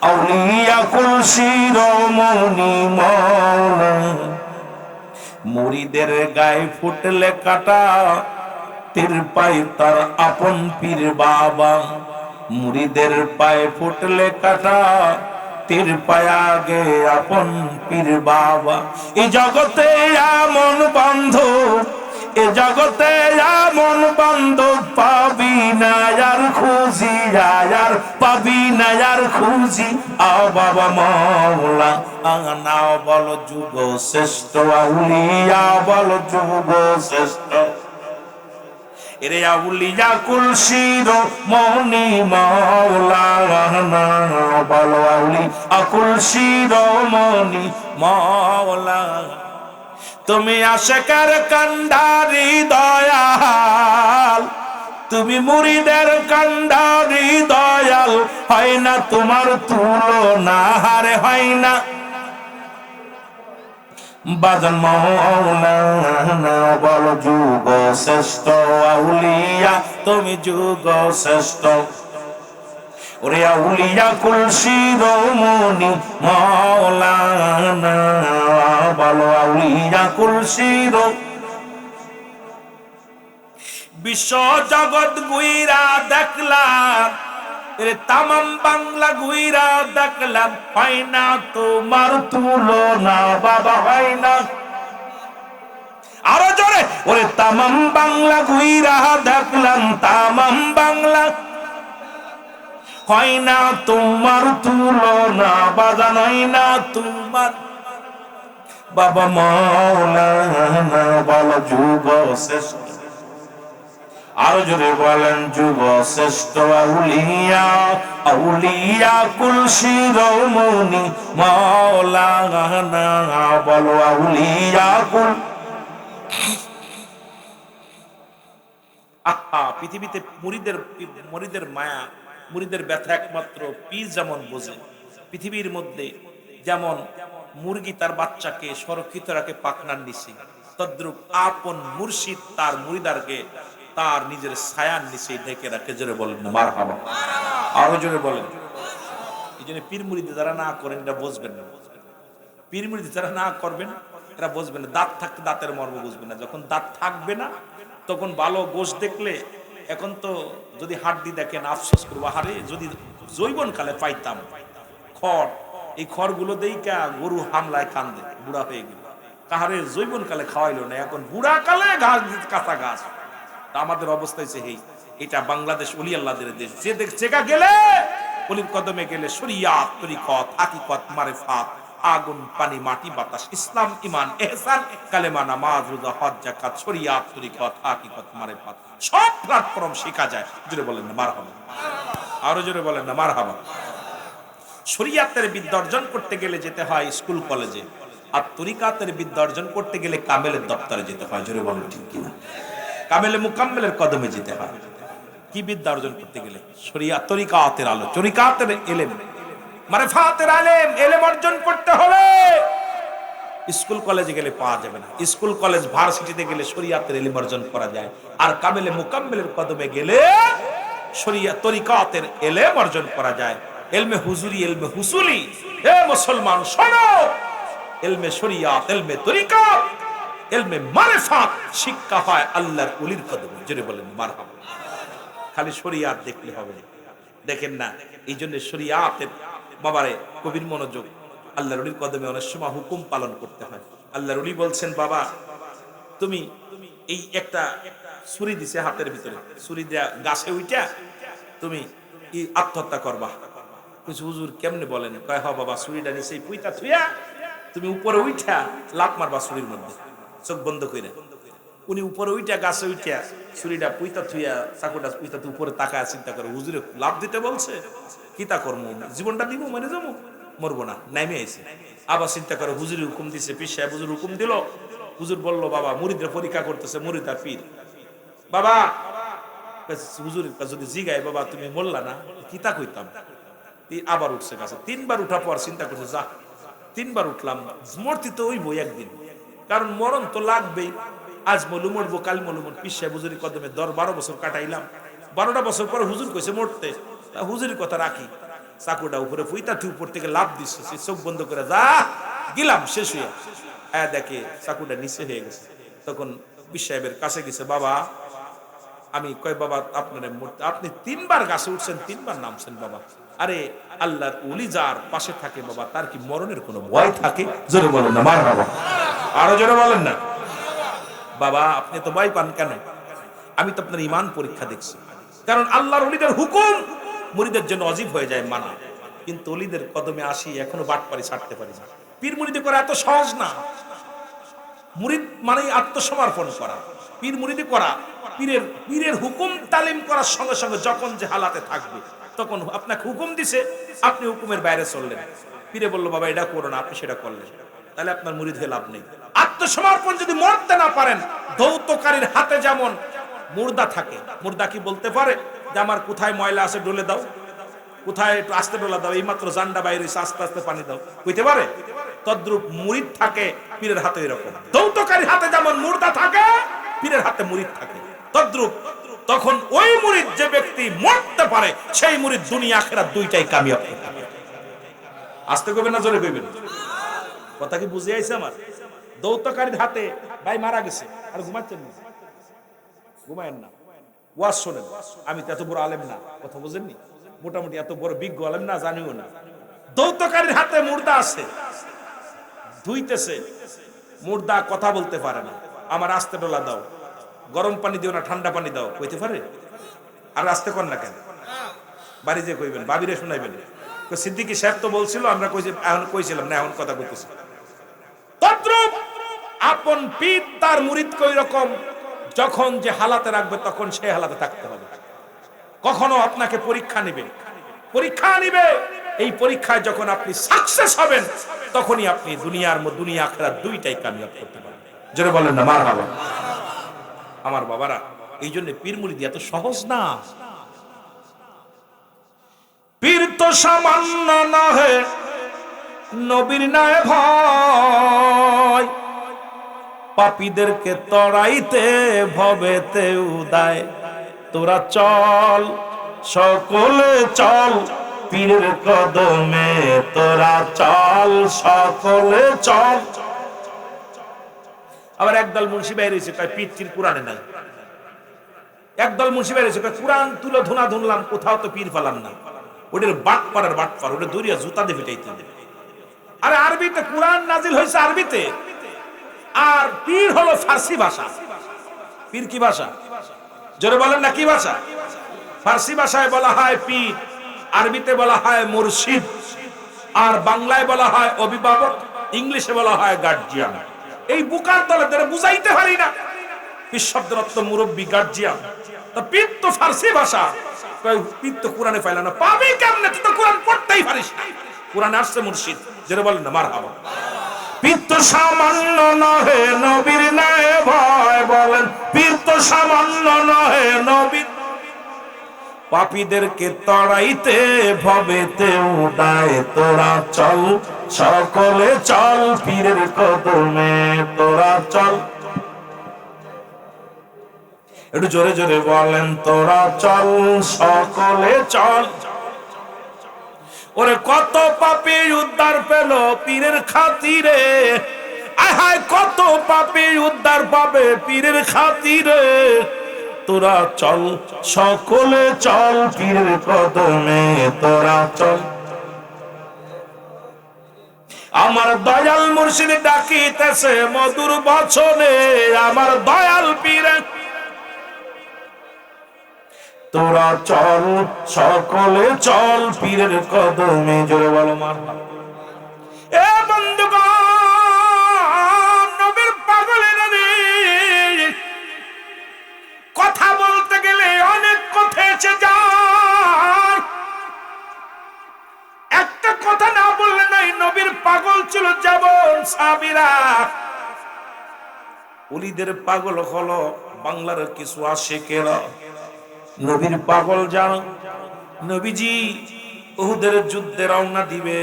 আউলিয়া কুল শিরোমণি মওলা, মুরিদের গায়ে ফুটলে কাটা, টের পায় তার আপন পীর বাবা। মুরিদের পায়ে ফুটলে কাটা, তীর পায়া গে আপন পীর বাবা। এই জগতে এমন বান্ধব, এ জগতে এমন বান্ধব পাবি না আর খুঁজি, আর পাবি না আর খুঁজি। আও বাবা মাওলা নাও বলো যুগ শ্রেষ্ঠ আউলিয়া, বলো যুগ শ্রেষ্ঠ। এরে আউলিয়া কুল শিরোমণি মাওলানা, বলো আউলিয়া কুল শিরোমণি মাওলা। তুমি আশিকের কান্ডারি দয়াল, তুমি মুরিদের কান্ডারি দয়াল, হয় না তোমার তুলনা, হারে হয় না বাজান মাওলানা, বলো যুগ শ্রেষ্ঠ আউলিয়া, তুমি যুগ শ্রেষ্ঠ। ওরে আউলিয়া কুল শিরোমণি মাওলানা, বলো আউলিয়া কুল শিরো। বিশ্ব জগৎ গুইরা দেখলাম, এরে তামাম বাংলা গুইরা দেখলাম, হয় না তোমার তুলনা বাবা, হয় না। আরো জোরে, ওরে তামাম বাংলা গুইরা দেখলাম, তামাম বাংলা, হয় না তোমার তুলনা বাজান, হয় না তোমার বাবা মাওলানা, বলো যুগ শ্রেষ্ঠ। আরো জোরে বলেন যুগ শ্রেষ্ঠ আউলিয়া, আউলিয়া কুল শিরোমণি মাওলানা, বলো আউলিয়া কুল। আহা, পৃথিবীতে মুরিদের মায়া, মুরিদের ব্যথা একমাত্র পীর যেমন বোঝে। পৃথিবীর মধ্যে যেমন মুরগি তার বাচ্চাকে সুরক্ষিত রাখে পাখনার নিচে, তদ্রূপ আপন মুর্শিদ তার মুরিদারকে তার নিজের ছায়ার নিচে ঢেকে রাখে। জোরে বলেন না মারহাবা, আরো জোরে বলেন। এই জন্য পীর মুরিদ যারা না করেন এটা বুঝবেন না, পীর মুরিদ যারা না করবেন এরা বুঝবেন না। দাঁত থাকতে দাঁতের মর্ম বুঝবেন না, যখন দাঁত থাকবে না তখন ভালো গোশ দেখলে, এখন তো যদি হাড্ডি দেখেন আফসোস করবো, হারে যদি জৈবন কালে পাইতাম খড়, এই খড়গুলো দেইকা গরু হামলায় কান্দে, বুড়া হয়ে গেল, কাহারে জৈবন কালে খাওয়াইলো না, এখন বুড়া কালে ঘাস কাঁচা ঘাস। আমাদের অবস্থা হচ্ছে এই, এটা বাংলাদেশ ওলি আল্লাহদের দেশ। যে জায়গা গেলে অলির কদমে গেলে শরিয়াত তরিকত হাকিকত মারিফাত, আগুন পানি মাটি বাতাস, ইসলাম ইমান ইহসান কালেমা নামাজ রোজা হজ যাকাত, শরিয়াত তরিকত হাকিকত মারিফাত সব প্ল্যাটফর্ম শেখা যায়। জোরে বলেন না মারহাবা, আরো জোরে বলেন না মারহাবা। শরিয়াতের বিদ্যা অর্জন করতে গেলে যেতে হয় স্কুল কলেজে, আর তরিকাতের বিদ্যা অর্জন করতে গেলে কামেলের দপ্তরে যেতে হয়। জোরে বলেন ঠিক কিনা? কামেলে মুকাম্মেলের কদমে যেতে হয়। কি বিদ্যা অর্জন করতে গেলে? শরিয়াত তরিকাতের আলো, তরিকাতের ইলম, মারিফাতের ইলম, ইলম অর্জন করতে হলে স্কুল কলেজে গেলে পাওয়া যাবে না। স্কুল কলেজ ভার্সিটিতে গেলে শরিয়াতের ইলম অর্জন করা যায়, আর কামেলে মুকাম্মেলের কদমে গেলে শরিয়াত তরিকাতের ইলম অর্জন করা যায়। ইলমে হুজুরি, ইলমে হুসুলি, হে মুসলমান শোনো, ইলমে শরিয়াত, ইলমে তরিকাত, ইলমে মারিফাত শিক্ষা হয় আল্লাহর ওলির কদমে। জোরে বলেন মারহাবা। খালি শরিয়াত দেখলে হবে না, দেখেন না। এই জন্য শরিয়াতের বাবারে কবির মনোযোগ, আল্লাহর ওলির কদমে অনেক সময় হুকুম পালন করতে হয়। আল্লাহর ওলি বলছেন, বাবা তুমি এই একটা ছুরি দিছে হাতের ভিতরে, ছুরি দেয়া গাছে উইটা তুমি আত্মহত্যা করবা। কিছু হুজুর কেমনে বলেন? কয় হ বাবা, ছুরিটা নিচে পুইতা থুইয়া তুমি উপরে উঠা লাফ মারবা ছুরির মধ্যে, চোখ বন্ধ করে। উনি উপরে উইটা গাছে উইটা ছুরিটা পুইতা থুইয়া চাকুটা পুইতা উপরে তাকায় চিন্তা করে, হুজুরে লাভ দিতে বলছে, কি তা করবো, জীবনটা দিব, মরে যাবো, মরবো না, নামে আইছে। আবার চিন্তা করে হুজুরি হুকুম দিছে, পীর সাহেব হুজুর হুকুম দিল। হুজুর বললো, বাবা মুরিদরা পরীক্ষা করতেছে, মুরিদ আর পীর, বাবা হুজুর যদি জিগায়, বাবা তুমি বললা না, কি তা কইতাম। আবার উঠছে গাছে, তিনবার উঠা পর চিন্তা করছে, যা তিনবার উঠলাম, মরতে তো ওই বই একদিন, কারণ মরণ তো লাগবেই। আজ মলু মরবো, কাল মলু মর। পীর সাহেব হুজুরি কদমে 12 বছর কাটাইলাম, 12টা বছর পরে হুজুর কইছে মরতে, তা হুজুরের কথা রাখি। চাকুটা উপরে ফুইতা তুই উপর থেকে লাভ দিচ্ছে, সে চোখ বন্ধ করে যা গেলাম, শেষ হইয়া দেখে চাকুটা নিচে হয়ে গেছে। তখন পীর সাহেবের কাছে গেছে, বাবা আমি কই বাবা আপনার আপনি 3 বার গাছে উঠছেন, 3 বার নামছেন বাবা। আরে আল্লাহর ওলি যার পাশে থাকে বাবা, তার কি মরণের কোনো ভয় থাকে? জোরে বলেন না মারহাবা, আরো জোরে বলেন না। বাবা আপনি তো ভয় পান কেন? আমি তো আপনার ঈমান পরীক্ষা দেখছি। কারণ আল্লাহর ওলিদের হুকুম মুরিদের জন্য অজীব হয়ে যায় মানা, কিন্তু ওলিদের কদমে আসি এখনো বাটপারি ছাড়তে পারি না। পীর মুরিদি করা এত সহজ না। মুরিদ মানে আত্মসমর্পণ করা, পীর মুরিদি করা, পীরের হুকুম তালিম করার সঙ্গে সঙ্গে যখন যে হালাতে থাকবে, তখন আপনাকে হুকুম দিছে, আপনি হুকুমের বাইরে চললেন। পীরে বলল বাবা এটা করো না, আপনি সেটা করলেন, তাহলে আপনার মুরিদ হয়ে লাভ নেই। আত্মসমর্পণ যদি মরতে না পারেন, দৌতকারীর হাতে যেমন মুর্দা থাকে, মুর্দা কি বলতে পারে যে আমার কোথায় ময়লা আছে ডলে দাও, কোথায় একটু আস্তে ডোলা দাও, এই মাত্র জান্ডা বাইরে আস্তে আস্তে পানি দাও, কইতে পারে? তদ্রূপ মুরিদ থাকে পীরের হাতে এরকম। দৌতকারীর হাতে যেমন মুর্দা থাকে, পীরের হাতে মুরিদ থাকে তদ্রূপ। তখন ওই মুরিদ যে ব্যক্তি মরতে পারে, সেই মুরিদ দুনিয়া আখিরাত দুইটাই কামিয়াব। আস্তে কইবেন না জোরে কইবেন? কথা কি বুঝে আইছে আমার? দৌতকারীর হাতে ভাই মারা গেছে, আর ঘুমাচ্ছেন না, ঘুমায়েন না, ওয়াজ শোনেন। আমি তো এত বড় আলেম না, কথা বুঝেননি, মোটামুটি এত বড় বিজ্ঞ আলেম না, জানিও না। দৌতকারীর হাতে মুর্দা আছে, ধুইতেছে, মুর্দা কথা বলতে পারে না, আমার আস্তে ডলা দাও, গরম পানি দিও না ঠান্ডা পানি দাও, কইতে পারে? আর আস্তে কর না কেন? বাড়ি যে কইবেন, ভাবিরে শুনাইবেন। সিদ্দিকী সাহেব তো বলছিল, আমরা এখন কইছিলাম না, এখন কথা কইতেছি। তদ্রূপ আপন পীর তার মুরিদ কই রকম, যখন যে হালাতে রাখবে তখন সেই হালাতে থাকতে হবে। কখনো আপনাকে পরীক্ষা নিবে, এই পরীক্ষায় যখন আপনি সাকসেস হবেন, তখনই আপনি দুনিয়া আখিরাত দুইটাই কামিয়াব করতে পারবেন। জোরে বলেন না মারহাবা। আমার বাবারা, এই জন্য পীর মুরিদি এত সহজ না। পীর তো সামান্য নহে, নবীর নাই ভয়, পাপীদেরকে তড়াইতে ভবেতে উদায়। তোরা চল সকলে চল পীরের কদমে, তোরা চল সকলে চল। আবার একদল মুন্সি বাইরে হয়েছে, পীর তীর কোরআনে নাই। একদল মুন্সি বাইরে হয়েছে, কোরআন তুলে ধুনা ধুনলাম, কোথাও তো পীর পালাম না। ওদের বাটপার, ওটা দরিয়া জুতা দিয়ে পিটাইতে হবে। আরে আরবিতে কোরআন নাজিল হয়েছে আরবিতে, আর পীর হলো ফার্সি ভাষা। পীর কি ভাষা? জোরে বলেন না, কি ভাষা? ফার্সি ভাষায় বলা হয় পীর, আরবিতে বলা হয় মুর্শিদ, আর বাংলায় বলা হয় অভিভাবক, ইংলিশে বলা হয় গার্জিয়ান। এই বুকার দলে ধরে বুঝাইতে পারি না পীর শব্দের অর্থ মুরব্বী, গার্জিয়ান। তো পীর তো ফার্সি ভাষা, পীর তো কোরআনে পাইলা না, পাবি কেমনে? তুই তো কোরআন পড়তেই পারিস না। কোরআনে আসছে মুর্শিদ, জোরে বলেন না মারহাবা। পীর তো সামান্য নহে, নবীর নাই ভয়, বলেন পীর তো সামান্য নহে, নবীর। পাপীদেরকে তড়াইতে ভবেতে উদায়, তোরা চল সকলে চল পীরের কদমে, তোরা চল। একটু জোরে জোরে বলেন, তোরা চল সকলে চল। ওরে কত পাপী উদ্ধার পেল পীরের খাতিরে, আয় হায় কত পাপী উদ্ধার পাবে পীরের খাতিরে। তোরা চল সকলে চল পীরের কদমে, তোরা চল। আমার দয়াল মুর্শিদ ডাকিতেছে মধুর বচনে, আমার দয়াল পীরে। তোরা চল সকলে চল পীরের কদমে, জোরে বলো মারহাবা। এ বন্ধুগণ, নবীর পাগলেরা রে, কথা বলতে গেলে অনেক কথা এসে যায়, একটা কথা না বললে নাই। নবীর পাগল ছিল যেমন সাহাবীরা, ওলিদের পাগল হলো বাংলার কিছু আশিকেরা। নবীর পাগল জানো, নবীজি উহুদের যুদ্ধে রওনা দিবে,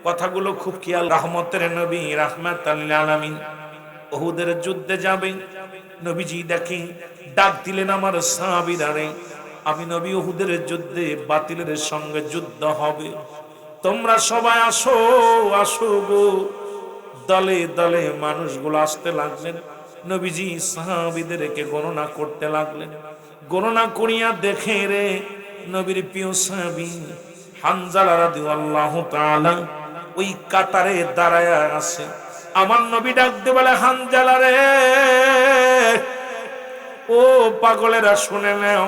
কথাগুলো খুব খেয়াল। রহমতের নবী রাহমাতাল লিল আলামিন উহুদের যুদ্ধে যাবে। নবীজি দেখি ডাক দিলেন, আমার সাহাবীরা রে, আমি নবী উহুদের যুদ্ধে বাতিলের সঙ্গে যুদ্ধ হবে, তোমরা সবাই আসো আসো গো। দলে দলে মানুষগুলো আসতে লাগলেন। নবীজি সাহাবীদেরকে গণনা করতে লাগলেন, গণনা করিয়া দেখে রে নবীর প্রিয় সাহাবী হানজালা রাদিয়াল্লাহু তাআলা ওই কাতারে দাঁড়ায়া আছে। আমার নবী ডাক দিয়ে বলে, হানজালা রে, ও পাগলেরা শুনে নাও,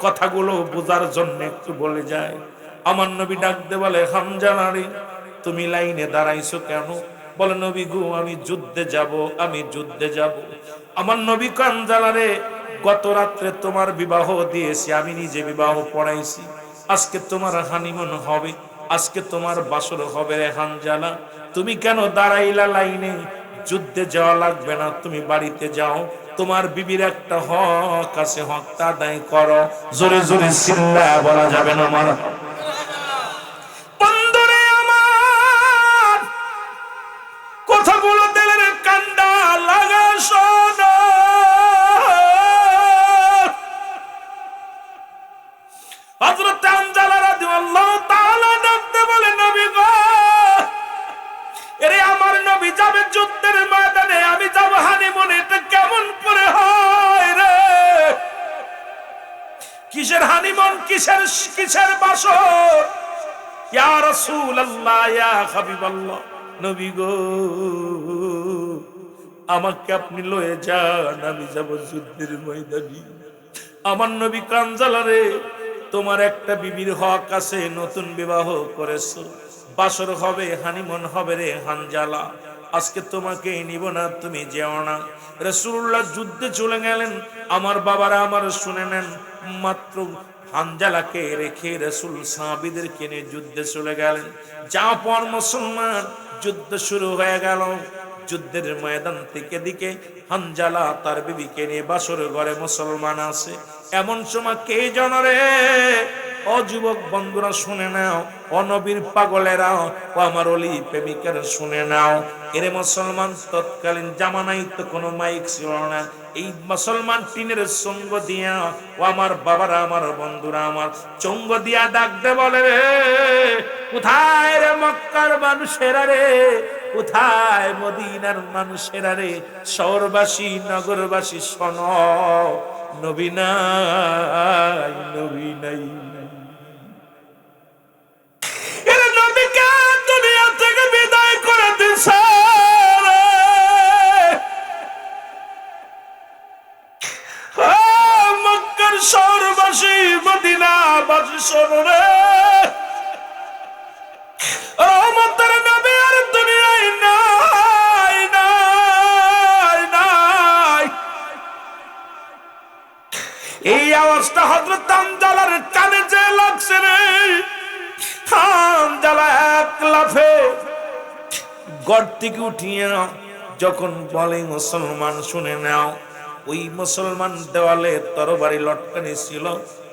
কথাগুলো বোঝার জন্য একটু বলে যায়। আমার নবী ডাক দিয়ে বলে, হানজালা রে, তুমি লাইনে দাঁড়াইছো কেন? বলে, নবী গো, আমি যুদ্ধে যাব, আমি যুদ্ধে যাব। আমার নবী, হানজালা রে, গত রাত্রে তোমার বিবাহ দিয়েছি, আমি নিজে বিবাহ পড়াইছি, আজকে তোমার হানিমুন হবে, আজকে তোমার বাসর হবে রে হানজালা। তুমি কেন দাঁড়াইলা লাইনে? যুদ্ধে যাওয়া লাগবে না, তুমি বাড়িতে যাও, তোমার বিবির একটা হক আছে, হকটা আদায় করো। জোরে জোরে চিল্লায়া বলা যাবে না আমার বন্ধুরে আমার, কথাগুলো দিলের কান্দা লাগা শোনো। হযরত হানজালা রাদিয়াল্লাহু তাআলা ডাকতে বলে, নবী গো, এরে আমার নবী যাবে যুদ্ধের ময়দানে, আমি যাব হানিমুনে, এটা কেমন করে হয় রে? কিসের হানিমুন, কিসের কিসের বাসর? ইয়া রাসূলুল্লাহ, ইয়া হাবিবাল্লাহ, নবী গো, আমাকে আপনি লয়ে যান, আমি যাব যুদ্ধের ময়দানে। আমার নবী, হানজালা রে, তোমার একটা বিবির হক আছে, নতুন বিবাহ করেছো, বাসর হবে, হানিমুন হবে রে হানজালা, আজকে তোমাকে নিব না, তুমি যেও না। রাসূলুল্লাহ যুদ্ধে চলে গেলেন। আমার বাবারা আমার শুনে নেন, মাত্র হানজালাকে রেখে রাসূল সাহাবীদেরকে নিয়ে যুদ্ধে চলে গেলেন। যা পর মুসলমান যুদ্ধ শুরু হয়ে গেল। যুদ্ধের ময়দান থেকে দিকে হানজালা তার বিবিকে নিয়ে বাসর ঘরে মুসলমান আছে। এমন সময় কে জানরে? ও যুবক বন্ধুরা শুনে নাও, ও নবীর পাগলেরা, ও আমার অলি প্রেমিকারা শুনে নাও। এরে মুসলমান, তৎকালীন জামানায় তো কোনো মাইক ছিল না। এই মুসলমান টিনের সঙ্গ দিয়া, ও আমার বাবারা, আমার বন্ধুরা, আমার চঙ্গ দিয়া ডাকতে বলে, রে কোথায় রে মক্কার মানুষেরা রে, কোথায় মদিনার মানুষেরা রে, শহরবাসী নগরবাসী শোনো, নবী নাই, নবী নাই। এর নবীকে দুনিয়া থেকে বিদায় করে দিছে। মক্কার শহরবাসী, মদিনাবাসী শোনো রে, রহমতের নবী আর দুনিয়ায় নাই, নাই, নাই। এই আওয়াজটা হযরত হানজালার কানে যে লাগছে রে, হানজালা এক লাফে ঘর থেকে উঠিয়া যখন বলে, মুসলমান শুনে নাও, ওই মুসলমান দেওয়ালে তরবারি লটকানি ছিল,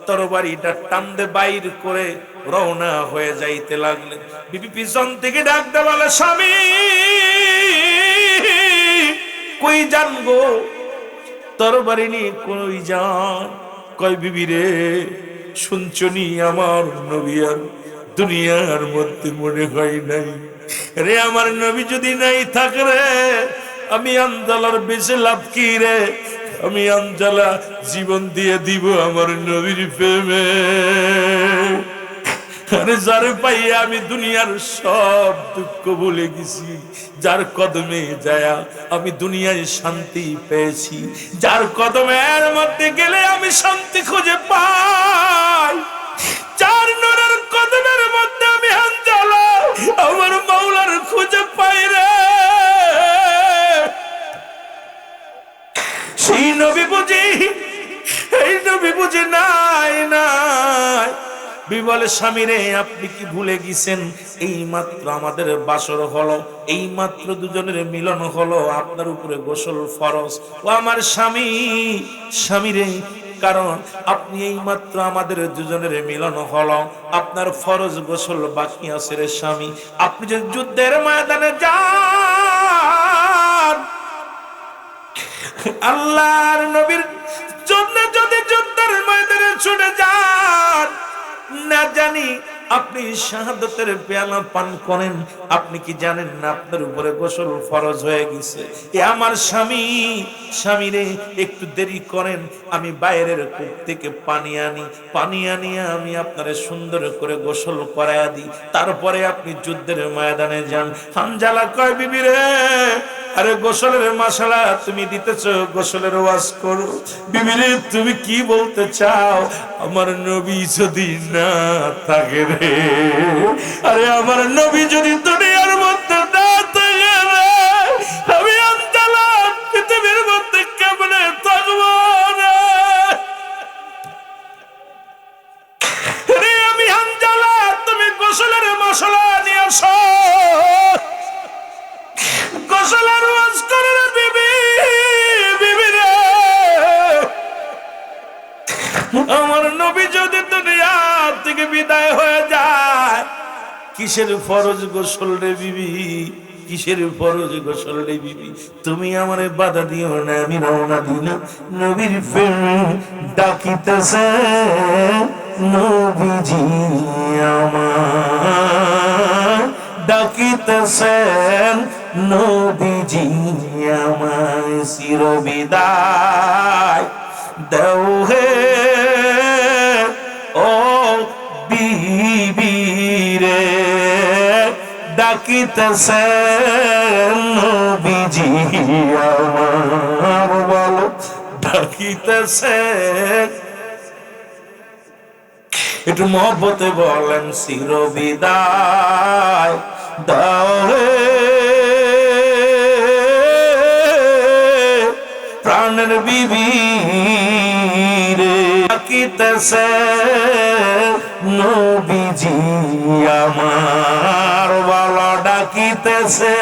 তরবারিটা টানতে বাইর করে রওনা হয়ে যাইতে লাগলেন। বিবি পিছন থেকে ডাকতে বলে, স্বামী কই যান গো? তরবারি নিয়ে কই যান? কয়, বিবি রে, শুনছনি আমার নবী আর দুনিয়ার মধ্যে মনে হয় নাই রে। আমার নবী যদি নাই থাকে রে, আমি হানজালার বেঁচে লাভ কি রে? আমি হানজালা জীবন দিয়ে দিব আমার নবীর প্রেমে। আরে যারে পাইয়া আমি দুনিয়ার সব দুঃখ ভুলে গেছি, যার কদমে যায়া আমি দুনিয়ায় শান্তি পেয়েছি, যার কদমের মধ্যে গেলে আমি শান্তি খুঁজে পাই, যার নূরের কদমের মধ্যে আমি হানজালা আমার মাওলার খুঁজে পাই রে। সেই নবী বুঝি, এই নবী বুঝি নাই, নাই। বিবলে, স্বামী রে, আপনি কি ভুলে গেছেন? এই মাত্র আমাদের বাসর হলো, এই মাত্র দুজনের মিলন হলো, আপনার উপরে গোসল ফরজ। ও আমার স্বামী, স্বামী রে, কারণ আপনি এই মাত্র আমাদের দুজনের মিলন হলো, আপনার ফরজ গোসল বাকি আছে রে স্বামী। আপনি যদি যুদ্ধের ময়দানে যান, আল্লাহর নবীর জন্য যদি যুদ্ধের ময়দানে ছুটে যান, না জানি আপনি শাহাদাতের পেয়ালা পান করেন, আপনি কি জানেন না আপনার উপরে গোসল ফরজ হয়ে গেছে? এ আমার স্বামী, স্বামী রে একটু দেরি করেন, আমি বাইরের কূপ থেকে পানি আনি, পানি আনিয়ে আমি আপনারে সুন্দর করে গোসল করায়া দিই, তারপরে আপনি যুদ্ধের ময়দানে যান। হানজালা কয় বিবি রে, আরে গোসলের মশলা তুমি দিতেছো, গোসলের ওয়াজ করো। বিবি রে তুমি কি বলতে চাও? আমার নবী যদি না থাকে রে, আরে আমার নবী যদি দুনিয়ার মধ্যে না থাকে রে, আমি হানজালা পৃথিবীর মধ্যে কেমনে থাকবো রে? আমি হানজালা, তুমি গোসলের মশলা নিয়ে আসো, গোসলের ওয়াজ করে রে বিবি। বিবি রে আমার নবী যদি দুনিয়া থেকে বিদায় হয়ে যায়, কিসের ফরজ গোসল রে বিবি, কিসের ফরজ গোসল রে বিবি? তুমি আমারে বাধা দিও না, আমি রওনা দিলাম। নবীর প্রেম ডাকিতেছে, নবীজি আমার ডাকিতেছেন, নবীজি আমায় চির বিদায় দেও হে ও বিবি রে, ডাকিতেছেন নবীজি আমার, বলো ডাকিতেছেন, একটু মহব্বতে বলেন চির বিদায় দাও হে প্রাণের বিবি রে, ডাকিতেছে নবীজি আমার, বলো ডাকিতেছে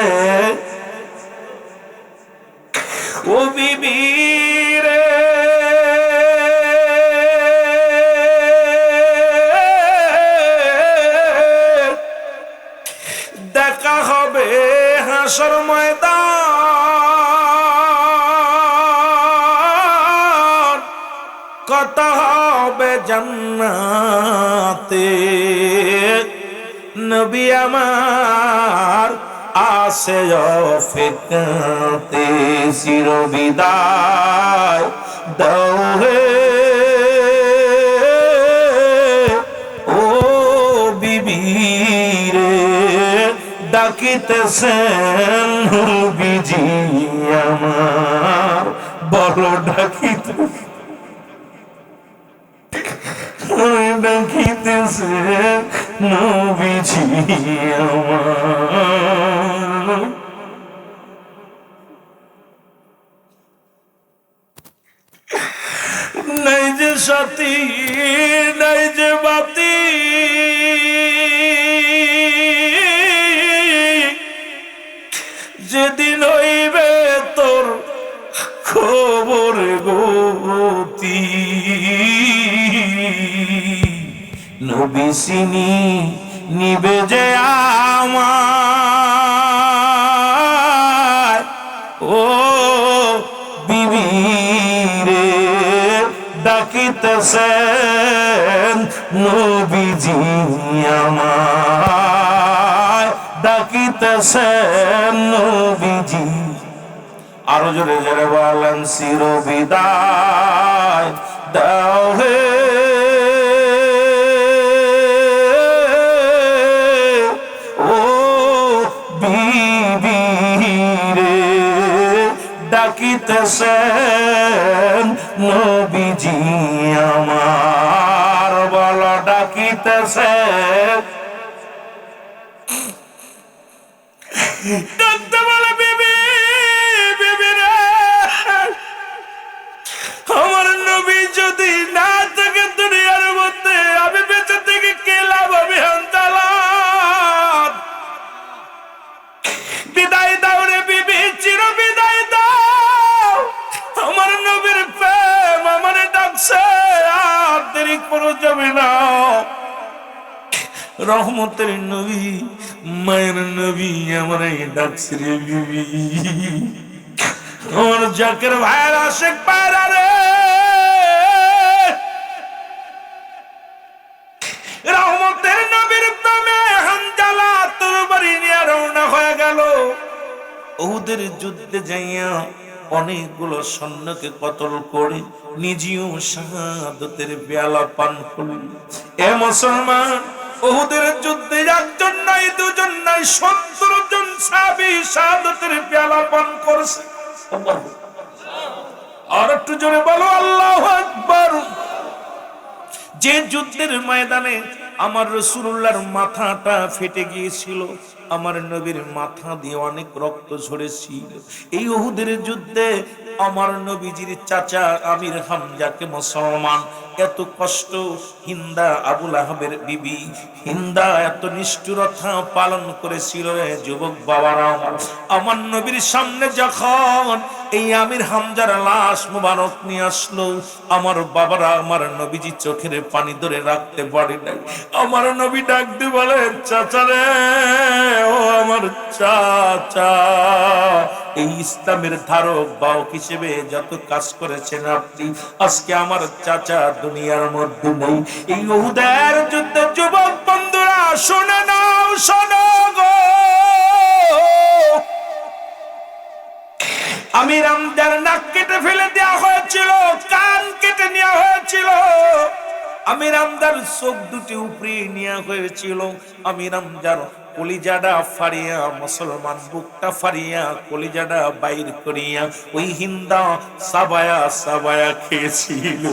ও বিবি রে। দেখা হবে হাসর ময়দান, কথা হবে জান্নাতে, নবী আমার আসে অপেক্ষাতে, চির বিদায় দাও হে ও বিবি রে, ডাকিতেছেন নবীজি আমার, বলো ডাকিতেছেন, ডাকিতেছেন নবীজি আমার। নাই যে সাথী, নাই যে বাতি, যেদিন হইবে তোর খবর গতি, নবী চিনি নিবে যে আমার, ও বিবি রে ডাকিতেছেন নবীজি আমার, ডাকিতেছেন নবীজি। আরো জোরে জোরে বলেন চির বিদায় দাও হে ও বিবি রে, ডাকিতেছেন নবীজি আমার, বলো ডাকিতেছেন, ডাকতে বলে বিবি, বিবি রে আমার নবী যদি না থাকে দুনিয়ার মধ্যে, আমি বেঁচে থেকে কে লাভ? আমি হানজালা, বিদায় দাও রে বিবি, চির বিদায় দাও। আমার নবীর প্রেম আমারে ডাকছে, আর দেরি করে যাবে না। রহমতের নবী, মায়ের নবী আমারে ডাকছে রে বিবি। আমার জাকের ভাইয়ের আশেক পায়রা রে, রহমতের নবীর উহুদের যুদ্ধে যাইয়া অনেকগুলো সৈন্যকে কতল করে নিজেও শাহাদাতের পেয়ালা পান করলেন। এ মুসলমান, উহুদের যুদ্ধে একজন নাই, দুজন নাই, 70 জন সাহাবী শাহাদাতের পেয়ালা পান করেছে। আর একটু জোরে বলো আল্লাহু আকবার। যে যুদ্ধের ময়দানে আমার রাসূলুল্লাহর মাথাটা ফেটে গিয়েছিল, আমার নবীর মাথা দিয়ে অনেক রক্ত ঝরেছিল, এই উহুদের যুদ্ধে আমার নবীজির চাচা আমির হামজাকে মুসলমান এত কষ্ট, হিন্দা আবুল আহাবের বিবি হিন্দা এত নিষ্ঠুরতা পালন করেছিল। রে যুবক বাবারা, আমার নবীর সামনে যখন এই আমির হামজার লাশ মুবারক নিয়ে আসলো, আমার বাবারা আমার নবীজি চোখের পানি ধরে রাখতে পারে নাই। আমার নবী ডাক দিয়ে বলে, চাচা রে, ও আমার চাচা, এই ইসলামের ধারক বাহক হিসেবে যত কাজ করেছেন আপনি, আজকে আমার চাচা দুনিয়ার মধ্যে নেই। এই উহুদের যুদ্ধে যুবক বন্ধুরা শুনে নাও, শোনো গো, আমির হামজার নাক কেটে ফেলে দেওয়া হয়েছিল, কান কেটে নেওয়া হয়েছিল, আমির হামজার চোখ দুটি উপরে নেওয়া হয়েছিল, আমির হামজার কলিজাটা ফাড়িয়া, মুসলমান বুকটা ফাড়িয়া কলিজাটা বাইর করিয়া ওই হিন্দা সাবায়া সাবায়া খেয়েছিল।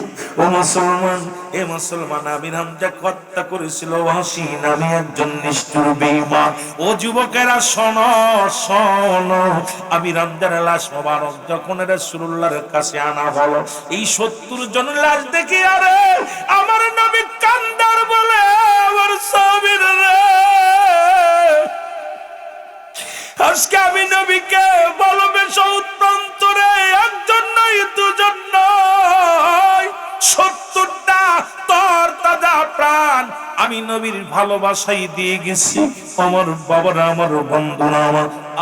ও মুসলমান, এ মুসলমান, আমির হামজা হত্যা করেছিল ওয়াসিন, আমি একজন নিষ্ঠুর বেঈমান। ও যুবকেরা শোনো শোনো, আমির হামজার লাশ মোবারক যখন রাসূলুল্লাহর কাছে আনা হলো, এই 70 জন লাশ দেখি আরে আমার নবী কান্দার বলে, আমার সাহাবীরা রে, আজকে আমি নবীকে ভালোবেসে উত্তরে একজন নয়, দুজন নয়, 70টা তর তাজা প্রাণ আমি নবীর ভালোবাসাই দিয়ে গেছি। আমার বাবারা, আমার বন্ধুরা,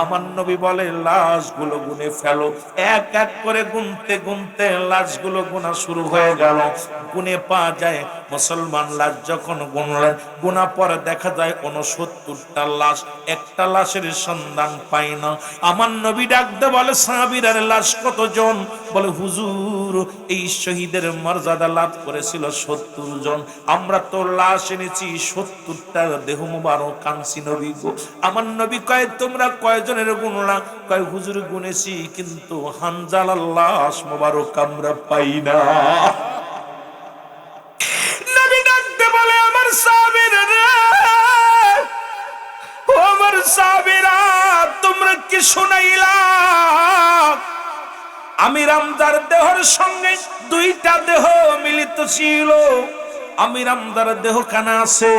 আমার নবী বলে, লাশগুলো গুনে ফেলো। এক এক করে গুনতে গুনতে লাশগুলো গোনা শুরু হয়ে গেল। গুনে পাওয়া যায়, মুসলমান লাশ যখন গুনলেন, গোনা পরে দেখা যায় 69টা লাশ, একটা লাশের সন্ধান পাই না। আমার নবী ডাকতে বলে, সাহাবীদের লাশ কতজন? বলে, হুজুর, এই শহীদের মর্যাদা লাভ করেছিল 70 জন, আমরা তো লাশ এনেছি 70টা দেহ মুবারক কানছি নবী গো। আমার নবী কয়, তোমরা কয়জনের গুনলা? কয়, হুজুর গুনেছি, কিন্তু হানজালার লাশ মুবারক আমরা পাই না। নবী ডাকতে বলে, আমার সাহাবীরা রে, ও আমার সাহাবীরা, তোমরা কি শুনাইলা? আমির হামজার দেহের সঙ্গে 2টা দেহ মিলিত ছিল। আমির হামজার দেহখানা আছে,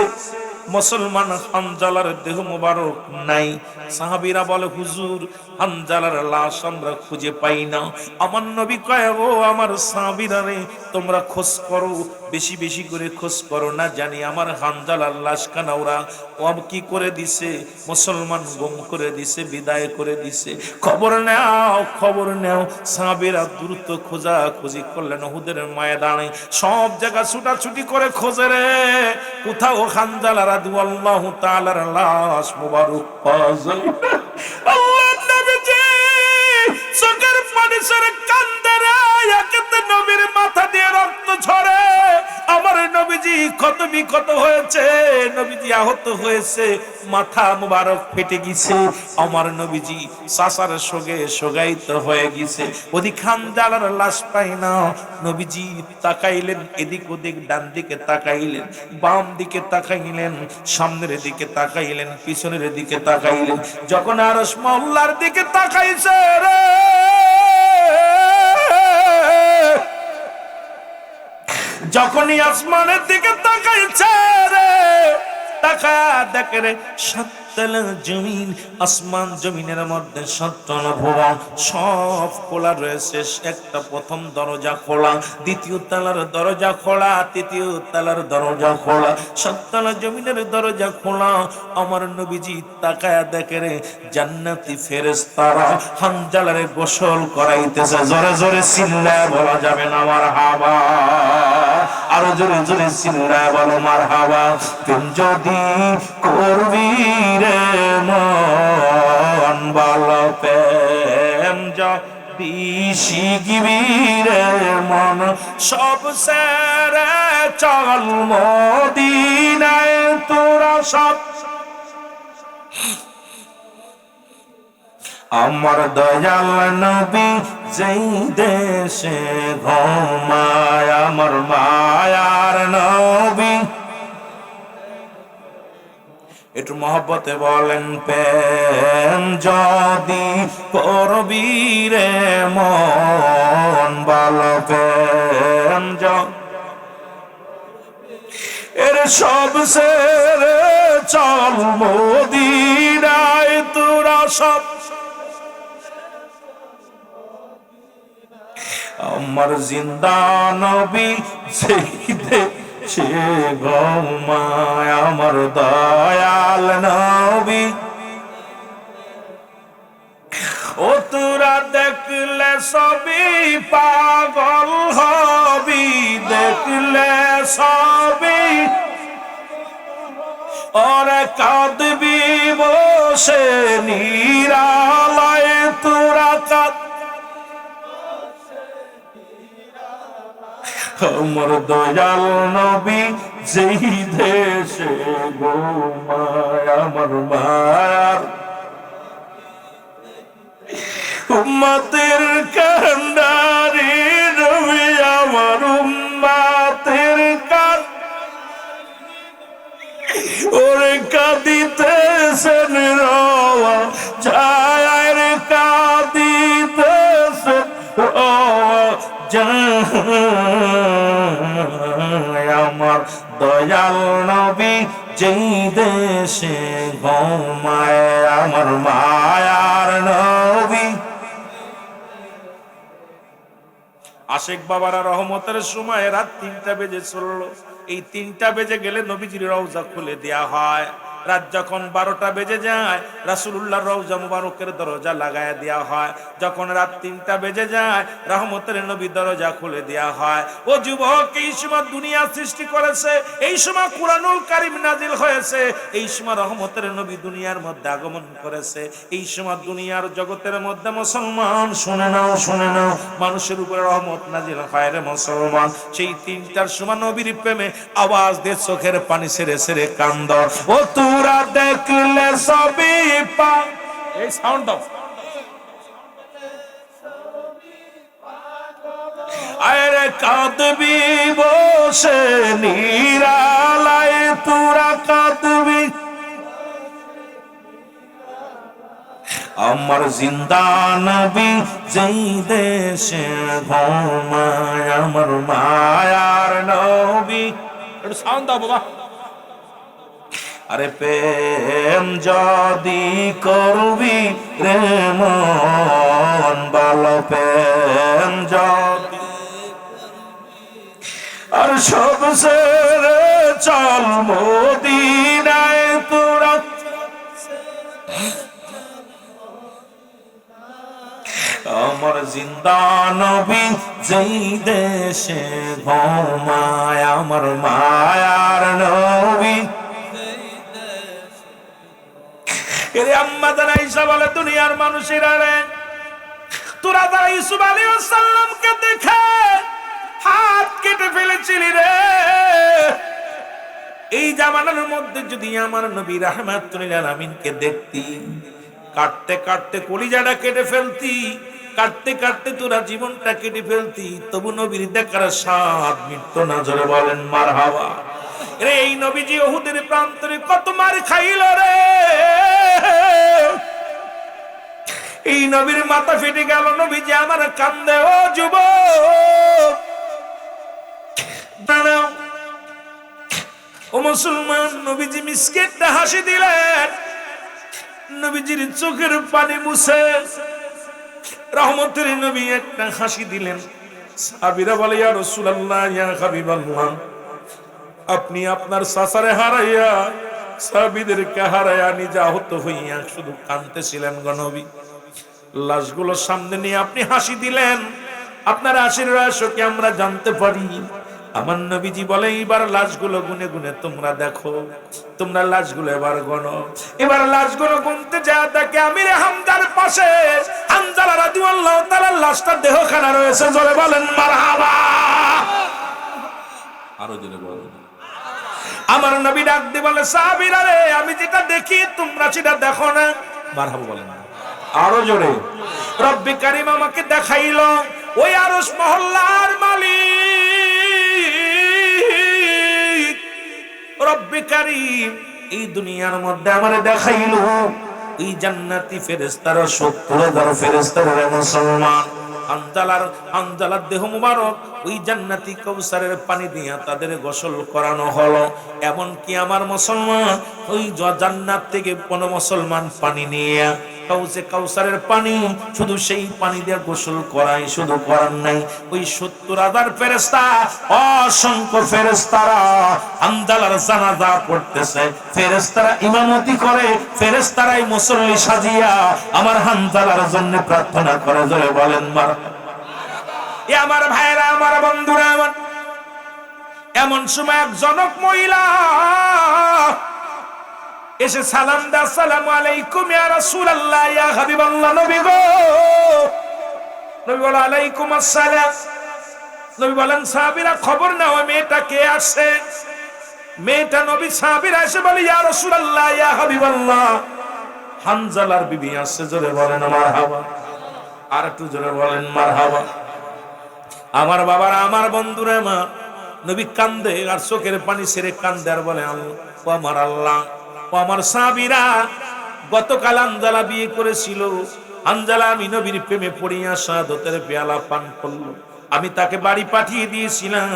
মুসলমান হানজালার দেহ মুবারক নাই। সাহাবীরা বলে, হুজুর, হানজালার লাশ আমরা খুঁজে পাই না। আমার নবী কয়, ও আমার সাহাবীরা রে, তোমরা খোঁজ করো, বেশি বেশি করে খোঁজ করো, না জানি আমার হানজালার লাশখানা ওরা কি করে দিছে, মুসলমান গুম করে দিছে, বিদায় করে দিছে। খবর নাও, খবর নাও। সাহাবীরা দ্রুত খোঁজাখুঁজি করলেন উহুদের ময়দানে, সব জায়গা ছুটাছুটি করে খোঁজে রে, কোথাও হানজালা রাদিয়াল্লাহু তাআলার লাশ মুবারক পাওয়া যায়। আল্লাহর নবীজি চোখের পানি ছেড়ে কান্দে রে, একেতে নবীর মাথা দিয়ে রক্ত ঝরে। আমার নবীজি কত বিক্ষত হয়েছে, নবীজি আহত হয়েছে, মাথা মুবারক ফেটে গেছে। আমার নবীজি সাসার সঙ্গে সোগাইত হয়ে গেছে, ওদিক হানজালার লাশ পাই না। নবীজি তাকাইলেন এদিক ওদিক, ডান দিকে তাকাইলেন, বাম দিকে তাকাইলেন, সামনের দিকে তাকাইলেন, পিছনের দিকে তাকাইলেন। যখন আরশ মহল্লার দিকে তাকাইছে রে, যখনই আসমানের দিকে তাকাইছে রে, তাকা দেখে রে, 7 তলা জমিন, আসমান জমিনের মধ্যে 7 তলা ভবন, সব খোলা রয়েছে। একটা প্রথম দরজা খোলা, দ্বিতীয় তলার দরজা খোলা, তৃতীয় তলার দরজা খোলা, 7 তলা জমিনের দরজা খোলা। আমার নবীজি তাকায়া দেখে রে, জান্নাতি ফেরেশতারা হানজালারে গোসল করাইতেছে। জোরে জোরে চিল্লায় বলা যাবে না মারহাবা, আরো জোরে জোরে চিল্লায় বলো মারহাবা। তুই যদি করবি রে মন ভালো পে শিগগিরে মন সব সেরে চল মদিনায় তোরা সব। আমার দয়াল নবী যেই দেশে ঘুমায়, আমার মায়ার নবী। একটু মহব্বতে বলেন, প্রেম যদি করবি রে মন ভালো, প্রেম এর সব সেরে চল মদিনায় তোরা সব। আমার জিন্দা নবী সেই দেশে ঘুমায়, আমার দয়াল নবী। ও তোরা দেখলে সবই পাগল হবি, দেখলে সবই ওরে কাঁদবি বসে নিরালায়, তোরা কাঁদ। আমার দয়াল নবী যেই দেশে ঘুমায়, আমার মায়ার উম্মতের কান্ডারি নবী, আমার উম্মতের কান ওরে কাঁদিতেছেন রওয়া যায় রে, কাঁদিতেছেন রওয়া যায়। আমার দয়াল নবী যেই দেশে ঘুমায়, আমার মায়ার নবী। আশেক বাবারা রহমতের সময় রাত 3টা বেজে চললো। এই 3টা বেজে গেলে নবীজির রওজা খুলে দেয়া হয়। রাত যখন 12টা বেজে যায়, রাসূলুল্লাহর রওজা মুবারকের দরজা লাগায় দেয়া হয়। যখন রাত 3টা বেজে যায়, রহমতের নবী দরজা খুলে দেয়া হয়। ও যুবক, এই সময় দুনিয়া সৃষ্টি করেছে, এই সময় কুরআনুল কারীম নাজিল হয়েছে, এই সময় রহমতের নবী দুনিয়ার মধ্যে আগমন করেছে, এই সময় দুনিয়ার জগতের মধ্যে মুসলমান শুনে নাও, শুনে নাও, মানুষের উপরে রহমত নাজিল হয় রে মুসলমান। সেই 3টার সময় নবীর প্রেমে আওয়াজ দিয়ে চোখের পানি ছেড়ে ছেড়ে কান্দ। ও তোরা দেখলে সবই পা, এই সাউন্ড দাও, আরে কাঁদবি বসে নিরালায়, তোরা কাঁদবি। আমার জিন্দা নবী যেই দেশে ঘুমায়, আমার মায়ার নবী। একটু সাউন্ড দাও বাবা। আরে প্রেম যদি করবি রে মন ভালো, প্রেম যদি আর সব ছেড়ে চল মদিনায় তোরা। আমার জিন্দা নবী যেই দেশে ঘুমায়, আমার মায়ার নবী। এরে আম্মা জানা ঈসা বলে, দুনিয়ার মানুষেরা রে, তোরা যারা ইউসুফ আলাইহিস সালামকে দেখে হাত কেটে ফেলেছিলি রে, এই জামানার মধ্যে যদি আমার নবী রাহমাতুল লিল আলামিনকে দেখতি, কাটতে কাটতে কলিজাটা কেটে ফেলতি, কাটতে কাটতে তোরা জীবনটা কেটে ফেলতি, তবু নবীর দেখার স্বাদ মিটতো না। জোরে বলেন মারহাবা। রে এই নবীজি উহুদের প্রান্তরে কত মার খাইল রে, এই নবীর মাথা ফেটে গেল, নবীজি আমার কান্দে। ও যুবক দাঁড়াও, ও মুসলমান, নবীজি মিসকেটটা হাসি দিলেন, নবীজির চোখের পানি মুছে রহমতের নবী একটা হাসি দিলেন। সাহাবীরা বলে, ইয়া রাসূলুল্লাহ, ইয়া হাবিবাল্লাহ, আপনি আপনার সাসারে হারাইয়া সাহাবীদেরকে হারাইয়া নিজে আহত হইয়া শুধু কাঁদতেছিলেন গো নবী। লাশগুলো সামনে নিয়ে আপনি হাসি দিলেন, আপনার হাসির রহস্য কি আমরা জানতে পারি? আমার নবীজি বলে এবার লাশগুলো গুনে গুনে তোমরা দেখো, তোমরা লাশগুলো এবার গণো। এবার লাশগুলো গুনতে যা দেখে আমির হামজার পাশে হানজালা রাদিয়াল্লাহু তাআলা লাশটা দেহখানা রয়েছে। জোরে বলেন মারহাবা। আরো জোরে বলেন। আমার নবী ডাক দিয়ে বলে সাহাবীরা রে, আমি যেটা দেখি তোমরা সেটা দেখো না। মারহাবা বলেন আরো জোরে। রব্বে কারীম আমাকে দেখাইলো ওই আরশ মহল্লার মালিক রব্বে কারীম এই দুনিয়ার মধ্যে আমারে দেখাইলো এই জান্নাতি ফেরেশতারা ৭০,০০০ ফেরেশতার মুসলমান হানজালার দেহ মুবারক ওই জান্নাতি কাউসারের পানি দিয়া তাদের গোসল করানো হলো। এমন কি আমার মুসলমান ওই জান্নাত থেকে কোন মুসলমান পানি নিয়ে কাউসারের পানি শুধু সেই পানি দিয়ে গোসল করাই, শুধু করার নাই ওই ৭০,০০০ ফেরেশতা অসংখ্য ফেরেশতারা হানজালার জানাজা পড়তেছে। ফেরেশতারা ইমামতি করে, ফেরেশতারাই মুসল্লি সাজিয়া আমার হানজালার জন্য প্রার্থনা করে। জোরে বলেন মারহাবা। এ আমার ভাইরা, আমার বন্ধুরা, আমার এমন সময় এক জনক মহিলা এসে সালাম দা, আসসালামু আলাইকুম ইয়া রাসূলুল্লাহ, ইয়া হাবিবাল্লাহ। নবী গো। নবী বলেন আলাইকুম আসসালাম। নবী বলেন সাহাবীরা খবর নাও মেয়েটা কে আসে। মেয়েটা নবী সাহাবীরা এসে বলে ইয়া রাসূলুল্লাহ, ইয়া হাবিবাল্লাহ, হানজালার বিবি আসছে। জোরে বলেন মারহাবা। আর একটু জোরে বলেন মারহাবা। আমার বাবারা, আমার বন্ধুরা, আমার নবী কান্দে আর চোখের পানি ছেড়ে কান্দে আর বলে ও আমার আল্লাহ, ও আমার সাহাবীরা, গতকাল হানজালা বিয়ে করেছিল। হানজালা আমি নবীর প্রেমে পড়িয়া শাহাদাতের পেয়ালা পান করলো। আমি তাকে বাড়ি পাঠিয়ে দিয়েছিলাম,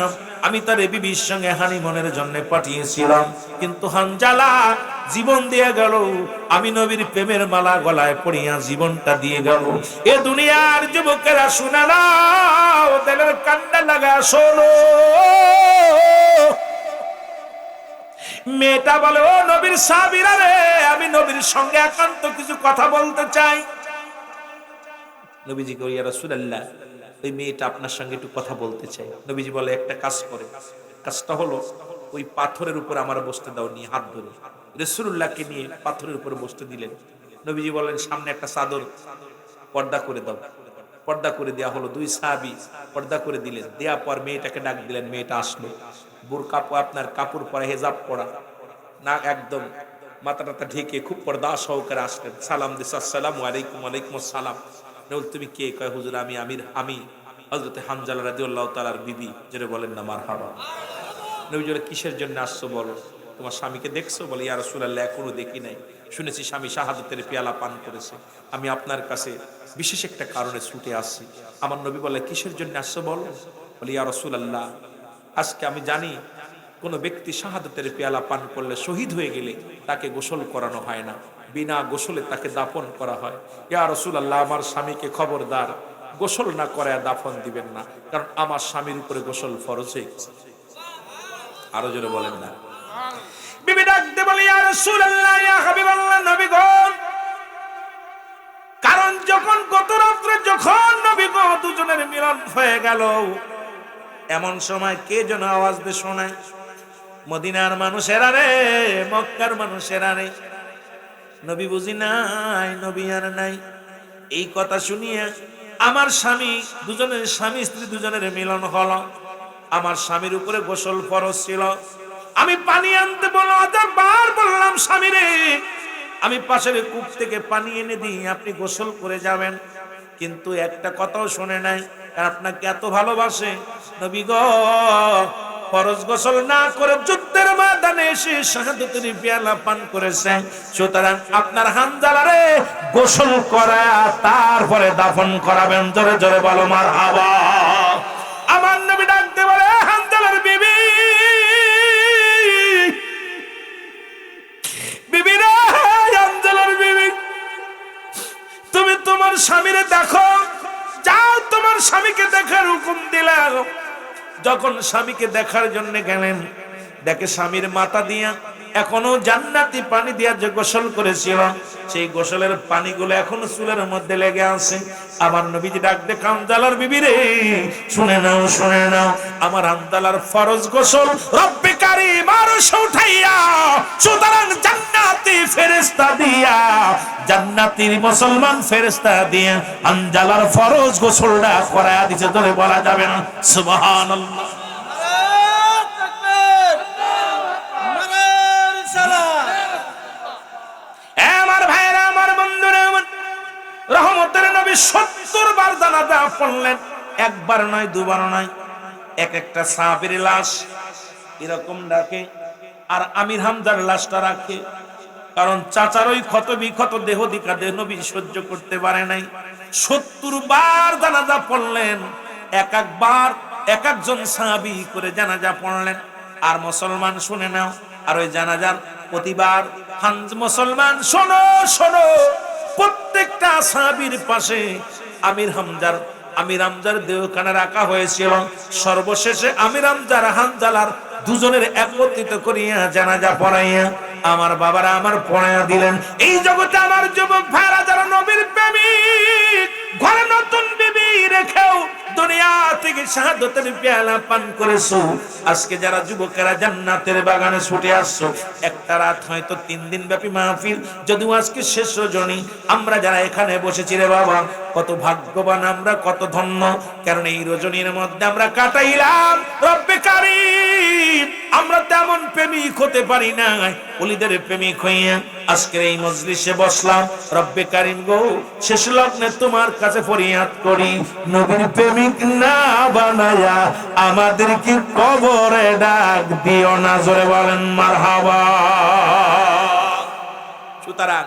আমি তার বিবির সঙ্গে হানিমুনের জন্য পাঠিয়েছিলাম, কিন্তু হানজালা জীবন দিয়ে গেল। আমি নবীর প্রেমের মালা গলায় পড়িয়া জীবনটা দিয়ে গেল। এ দুনিয়ার যুবকেরা শুনে নাও, ওদের কান্না লাগা শোনো। মেয়েটা বলে ও নবীর সাহাবীরা রে, আমি নবীর সঙ্গে একান্ত কিছু কথা বলতে চাই। নবীজি কই ইয়া রাসূলুল্লাহ, ওই মেয়েটা আপনার সঙ্গে একটু কথা বলতে চাই। নবীজি বলে একটা কাজ করে, কাজটা হলো ওই পাথরের উপর আমার বসতে দাও, নিয়ে হাত ধরে রাসূলুল্লাহকে নিয়ে পাথরের উপর বসতে দিলেন। নবীজি বলেন সামনে একটা চাদর পর্দা করে দাও। পর্দা করে দেয়া হলো। দুই সাহাবী পর্দা করে দিলেন। দেয়া পর মেয়েটাকে ডাক দিলেন। মেয়েটা আসলো, বোরকা আপনার কাপড় পরা, হেজাব পরা, না একদম মাথাটা ঢেকে খুব পর্দা সহকারে আসলেন। সালাম দিস, আসসালামু আলাইকুম। ওয়ালাইকুম আসসালাম। তুমি কে? কয় হুজুর আমি হযরত হানজালা রাদিয়াল্লাহু তাআলার বিবি। জোরে বলেন না মারহাবা। নবী বলে কিসের জন্য আসছো বলো? তোমার স্বামীকে দেখছো? বলে ইয়া রাসূলুল্লাহ এখনো দেখি নাই, শুনেছি স্বামী শাহাদাতের পেয়ালা পান করেছে। আমি আপনার কাছে বিশেষ একটা কারণে ছুটে আসছি। আমার নবী বলে কিসের জন্য আসছো বলো? বলে ইয়া রাসূলুল্লাহ, আজকে আমি জানি কোন ব্যক্তি শাহাদাতের পেয়ালা পান করলে, শহীদ হয়ে গেলে তাকে গোসল করানো হয় না, বিনা গোসলে তাকে দাফন করা হয়। ইয়া রাসূলুল্লাহ, আমার স্বামীকে খবরদার গোসল না করায় দাফন দিবেন না, কারণ আমার স্বামীর উপরে গোসল ফরজ হয়ে গেছে। আরো জোরে বলেন না। বিবি ডাকতে বলে ইয়া রাসূলুল্লাহ, ইয়া হাবিবাল্লাহ, নবী গো, কারণ যখন গত রাত্রে যখন নবী গো দুজনের মিলন হয়ে গেল, এমন সময় কে যেন আওয়াজ দিয়ে শোনায়, মদিনার মানুষেরা রে, মক্কার মানুষেরা রে, নবী বুঝি নাই, নবী আর নাই। এই কথা শুনিয়ে আমার স্বামী, দুজনের স্বামী স্ত্রী দুজনের মিলন হলো। আমার স্বামীর উপরে গোসল ফরজ ছিল। আমি পানি আনতে বার বললাম স্বামী রে, আমি পাশের কূপ থেকে পানি এনে দিই, আপনি গোসল করে যাবেন। কিন্তু একটা কথাও শুনে নাই, আপনাকে এত ভালোবাসে। নবী গো, ফরজ গোসল না করে যুদ্ধের ময়দানে এসে শাহাদাতের পেয়ালা পান করেছেন, সুতরাং আপনার হানজালারে গোসল করা তারপরে দাফন করাবেন। জোরে জোরে বলো মারহাবা। আমার নবী ডাকতে বলে হানজালার বিবি, বিবি রে, হানজালার বিবি, তুমি তোমার স্বামীরে দেখো, যাও তোমার স্বামীকে দেখার হুকুম দিলাম। যখন স্বামীকে দেখার জন্য গেলেন, দেখে স্বামীর মাথা দিয়া এখনো জান্নাতি পানি দিয়া যে গোসল করেছিল সেই গোসলের পানিগুলো এখনো চুলের মধ্যে লেগে আছে। আমার নবীজি ডাক দে হানজালার বিবি রে, শুনে নাও আমার হানজালার ফরজ গোসল রব্বে কারীম আরশ উঠাইয়া সুতরাং জান্নাতি ফেরেশতা দিয়া, জান্নাতীর মুসলমান ফেরেশতা দিয়া হানজালার ফরজ গোসলটা করায়া দিতে ধরে বলা যাবে না সুবহানাল্লাহ। আমার ভাইরা, আমার বন্ধুরা, রহমতের নবী 70 বার জানাজা পড়লেন, একবার নয় দুবার নয়। এক একটা সাহাবীর লাশ এরকম রাখে, আর আমির হামজার লাশটা রাখে, কারণ চাচার ওই ক্ষত বিক্ষত দেহ দিকা দেহ নবী সহ্য করতে পারে নাই। 70 বার জানাজা পড়লেন, এক একবার এক একজন সাহাবী করে জানাজা পড়লেন। আর মুসলমান শুনে নাও, আর ওই জানাজার প্রতিবার মুসলমান শোনো, প্রত্যেকটা সাহাবীর পাশে আমির হামজার দেহখানা রাখা হয়েছিল। সর্বশেষে আমির হামজার হানজালার দুজনের একত্রিত করিয়া জানাজা পড়াইয়া আমার বাবারা আমার পড়াইয়া দিলেন। এই জগতে আমার যুবক ভাইরা যারা নবীর প্রেমিক, ঘরে নতুন বিবি রেখেও দুনিয়া থেকে শাহাদাতের পেয়ালা পান করেছো, আজকে যারা যুবকেরা জান্নাতের বাগানে ছুটে আসছো, একটা রাত হয়তো 3 দিন ব্যাপী মাহফিল, যদিও আজকে শেষ রজনী, আমরা যারা এখানে বসেছি রে বাবা, কত ভাগ্যবান আমরা, কত ধন্য, কারণ এই রজনীর মধ্যে আমরা কাটাইলাম রব্বে কারীম। আমরা তেমন প্রেমিক হতে পারি না, ওলিদের প্রেমিক হইয়া আজকের এই মজলিসে বসলাম। রব্বে কারীম গো, শেষ লগ্নে তোমার কাছে ফরিয়াদ করি, নবীর প্রেমিক না বানায়া আমাদেরকে কবরে ডাক দিও না। জোরে বলেন মারহাবা। সুতরাং